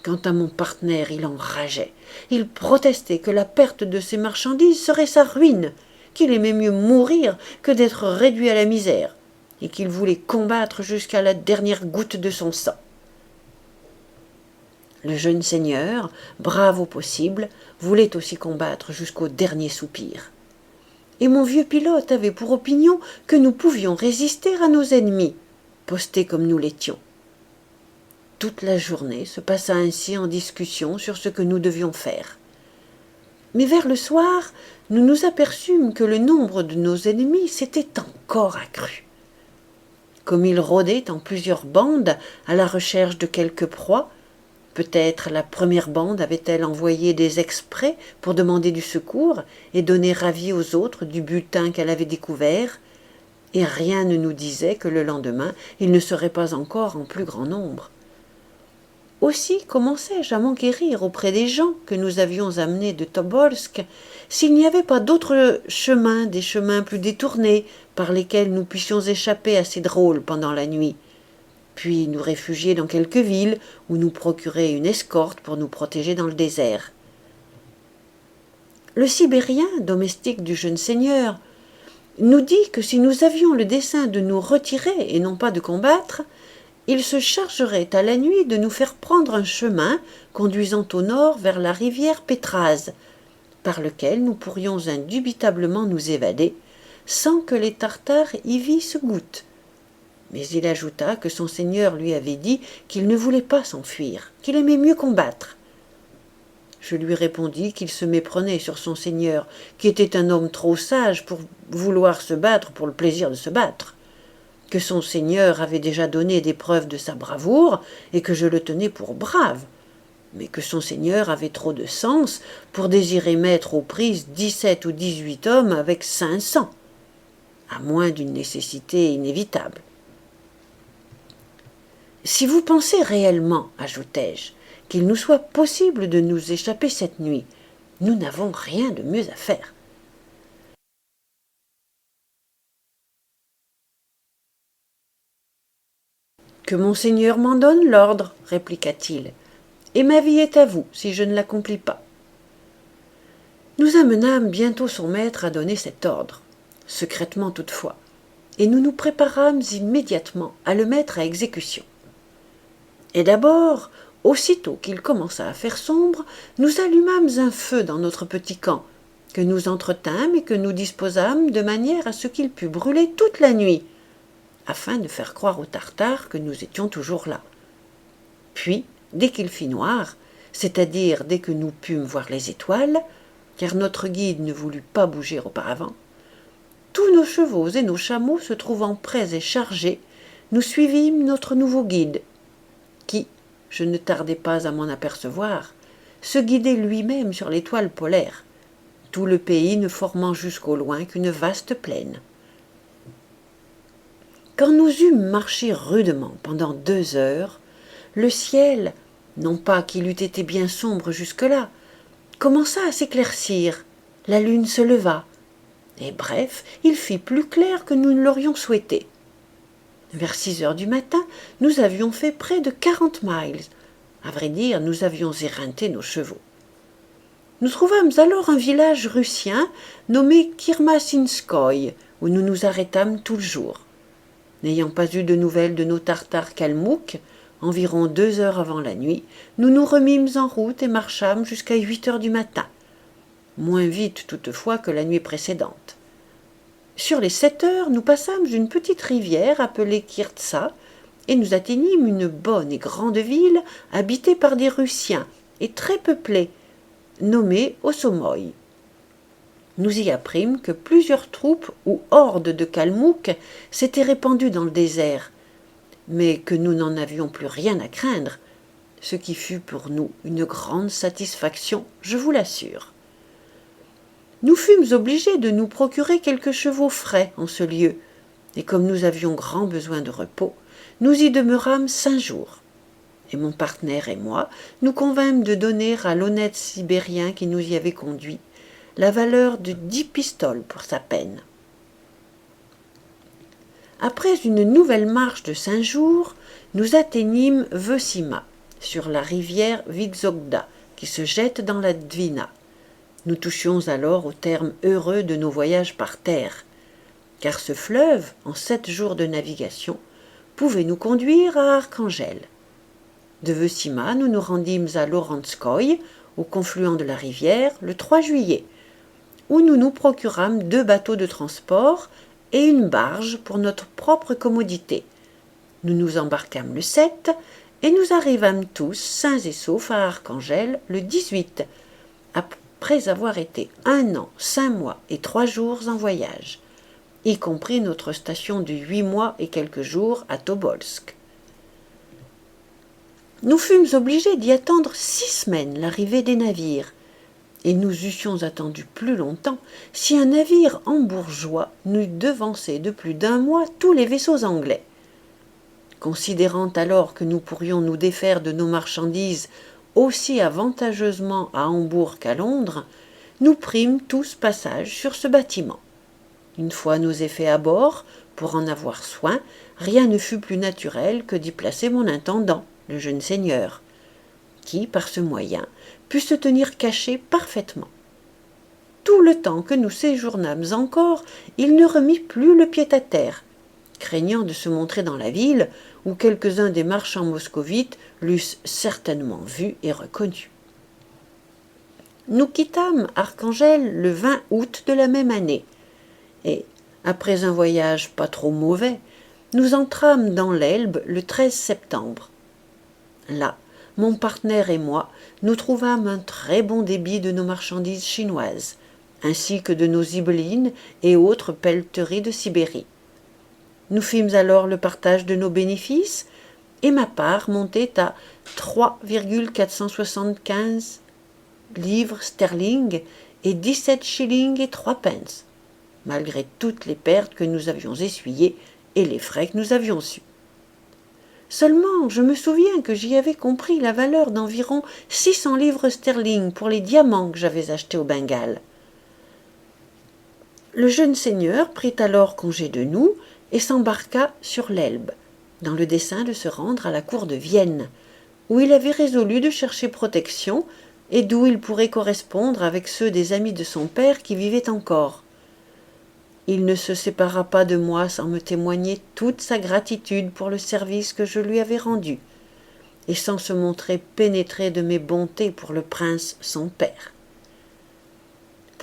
Quant à mon partenaire, il enrageait. Il protestait que la perte de ses marchandises serait sa ruine, qu'il aimait mieux mourir que d'être réduit à la misère, et qu'il voulait combattre jusqu'à la dernière goutte de son sang. Le jeune seigneur, brave au possible, voulait aussi combattre jusqu'au dernier soupir. Et mon vieux pilote avait pour opinion que nous pouvions résister à nos ennemis, postés comme nous l'étions. Toute la journée se passa ainsi en discussion sur ce que nous devions faire. Mais vers le soir, nous nous aperçûmes que le nombre de nos ennemis s'était encore accru. Comme ils rôdaient en plusieurs bandes à la recherche de quelque proie, peut-être la première bande avait-elle envoyé des exprès pour demander du secours et donner avis aux autres du butin qu'elle avait découvert, et rien ne nous disait que le lendemain ils ne seraient pas encore en plus grand nombre. Aussi commençai-je à m'enquérir auprès des gens que nous avions amenés de Tobolsk s'il n'y avait pas d'autres chemins, des chemins plus détournés, par lesquels nous puissions échapper à ces drôles pendant la nuit, puis nous réfugier dans quelque ville où nous procurer une escorte pour nous protéger dans le désert. Le Sibérien, domestique du jeune seigneur, nous dit que si nous avions le dessein de nous retirer et non pas de combattre, il se chargerait à la nuit de nous faire prendre un chemin conduisant au nord vers la rivière Petraz, par lequel nous pourrions indubitablement nous évader, sans que les Tartares y vissent goutte. Mais il ajouta que son seigneur lui avait dit qu'il ne voulait pas s'enfuir, qu'il aimait mieux combattre. Je lui répondis qu'il se méprenait sur son seigneur, qui était un homme trop sage pour vouloir se battre pour le plaisir de se battre, que son seigneur avait déjà donné des preuves de sa bravoure et que je le tenais pour brave, mais que son seigneur avait trop de sens pour désirer mettre aux prises 17 ou 18 hommes avec 500, à moins d'une nécessité inévitable. « Si vous pensez réellement, ajoutai-je, qu'il nous soit possible de nous échapper cette nuit, nous n'avons rien de mieux à faire. » « Que monseigneur m'en donne l'ordre, répliqua-t-il, et ma vie est à vous si je ne l'accomplis pas. » Nous amenâmes bientôt son maître à donner cet ordre, secrètement toutefois, et nous nous préparâmes immédiatement à le mettre à exécution. Et d'abord, aussitôt qu'il commença à faire sombre, nous allumâmes un feu dans notre petit camp, que nous entretînmes et que nous disposâmes de manière à ce qu'il pût brûler toute la nuit, afin de faire croire aux Tartares que nous étions toujours là. Puis, dès qu'il fit noir, c'est-à-dire dès que nous pûmes voir les étoiles, car notre guide ne voulut pas bouger auparavant, tous nos chevaux et nos chameaux se trouvant prêts et chargés, nous suivîmes notre nouveau guide, qui, je ne tardai pas à m'en apercevoir, se guidait lui-même sur l'étoile polaire, tout le pays ne formant jusqu'au loin qu'une vaste plaine. Quand nous eûmes marché rudement pendant 2 heures, le ciel, non pas qu'il eût été bien sombre jusque-là, commença à s'éclaircir, la lune se leva, et bref, il fit plus clair que nous ne l'aurions souhaité. Vers 6 heures du matin, nous avions fait près de 40 miles. À vrai dire, nous avions éreinté nos chevaux. Nous trouvâmes alors un village russien nommé Kirmasinskoï, où nous nous arrêtâmes tout le jour. N'ayant pas eu de nouvelles de nos Tartares kalmouks, environ 2 heures avant la nuit, nous nous remîmes en route et marchâmes jusqu'à 8 heures du matin, moins vite toutefois que la nuit précédente. Sur les 7 heures, nous passâmes une petite rivière appelée Kirtsa, et nous atteignîmes une bonne et grande ville habitée par des Russiens et très peuplée, nommée Osomoï. Nous y apprîmes que plusieurs troupes ou hordes de Kalmouks s'étaient répandues dans le désert, mais que nous n'en avions plus rien à craindre, ce qui fut pour nous une grande satisfaction, je vous l'assure. Nous fûmes obligés de nous procurer quelques chevaux frais en ce lieu, et comme nous avions grand besoin de repos, nous y demeurâmes 5 jours. Et mon partenaire et moi nous convînmes de donner à l'honnête Sibérien qui nous y avait conduits la valeur de 10 pistoles pour sa peine. Après une nouvelle marche de 5 jours, nous atteignîmes Vesima, sur la rivière Vidzogda, qui se jette dans la Dvina. Nous touchions alors au terme heureux de nos voyages par terre, car ce fleuve, en 7 jours de navigation, pouvait nous conduire à Arkhangel. De Vesima, nous nous rendîmes à Lorenskoï, au confluent de la rivière, le 3 juillet, où nous nous procurâmes 2 bateaux de transport et une barge pour notre propre commodité. Nous nous embarquâmes le 7 et nous arrivâmes tous, sains et saufs, à Arkhangel le 18, après avoir été 1 an, 5 mois et 3 jours en voyage, y compris notre station de 8 mois et quelques jours à Tobolsk. Nous fûmes obligés d'y attendre 6 semaines l'arrivée des navires, et nous eussions attendu plus longtemps si un navire hambourgeois n'eût devancé de plus d'1 mois tous les vaisseaux anglais. Considérant alors que nous pourrions nous défaire de nos marchandises aussi avantageusement à Hambourg qu'à Londres, nous prîmes tous passage sur ce bâtiment. Une fois nos effets à bord, pour en avoir soin, rien ne fut plus naturel que d'y placer mon intendant, le jeune seigneur, qui, par ce moyen, put se tenir caché parfaitement. Tout le temps que nous séjournâmes encore, il ne remit plus le pied à terre, craignant de se montrer dans la ville, où quelques-uns des marchands moscovites l'eussent certainement vu et reconnu. Nous quittâmes Arkhangel le 20 août de la même année, et, après un voyage pas trop mauvais, nous entrâmes dans l'Elbe le 13 septembre. Là, mon partenaire et moi, nous trouvâmes un très bon débit de nos marchandises chinoises, ainsi que de nos zibelines et autres pelleteries de Sibérie. Nous fîmes alors le partage de nos bénéfices, et ma part montait à 3,475 livres sterling et 17 shillings et 3 pence, malgré toutes les pertes que nous avions essuyées et les frais que nous avions eus. Seulement, je me souviens que j'y avais compris la valeur d'environ 600 livres sterling pour les diamants que j'avais achetés au Bengale. Le jeune seigneur prit alors congé de nous et s'embarqua sur l'Elbe, dans le dessein de se rendre à la cour de Vienne, où il avait résolu de chercher protection et d'où il pourrait correspondre avec ceux des amis de son père qui vivaient encore. Il ne se sépara pas de moi sans me témoigner toute sa gratitude pour le service que je lui avais rendu, et sans se montrer pénétré de mes bontés pour le prince son père.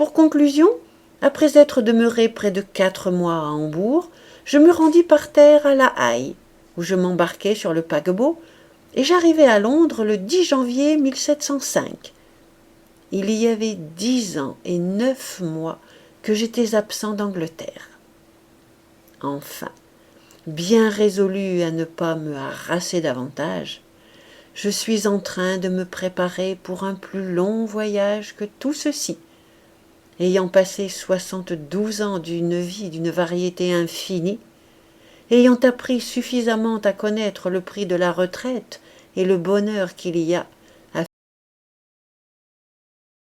Pour conclusion, après être demeuré près de 4 mois à Hambourg, je me rendis par terre à La Haye, où je m'embarquai sur le paquebot, et j'arrivai à Londres le 10 janvier 1705. Il y avait 10 ans et 9 mois que j'étais absent d'Angleterre. Enfin, bien résolu à ne pas me harasser davantage, je suis en train de me préparer pour un plus long voyage que tout ceci. Ayant passé 72 ans d'une vie d'une variété infinie, ayant appris suffisamment à connaître le prix de la retraite et le bonheur qu'il y a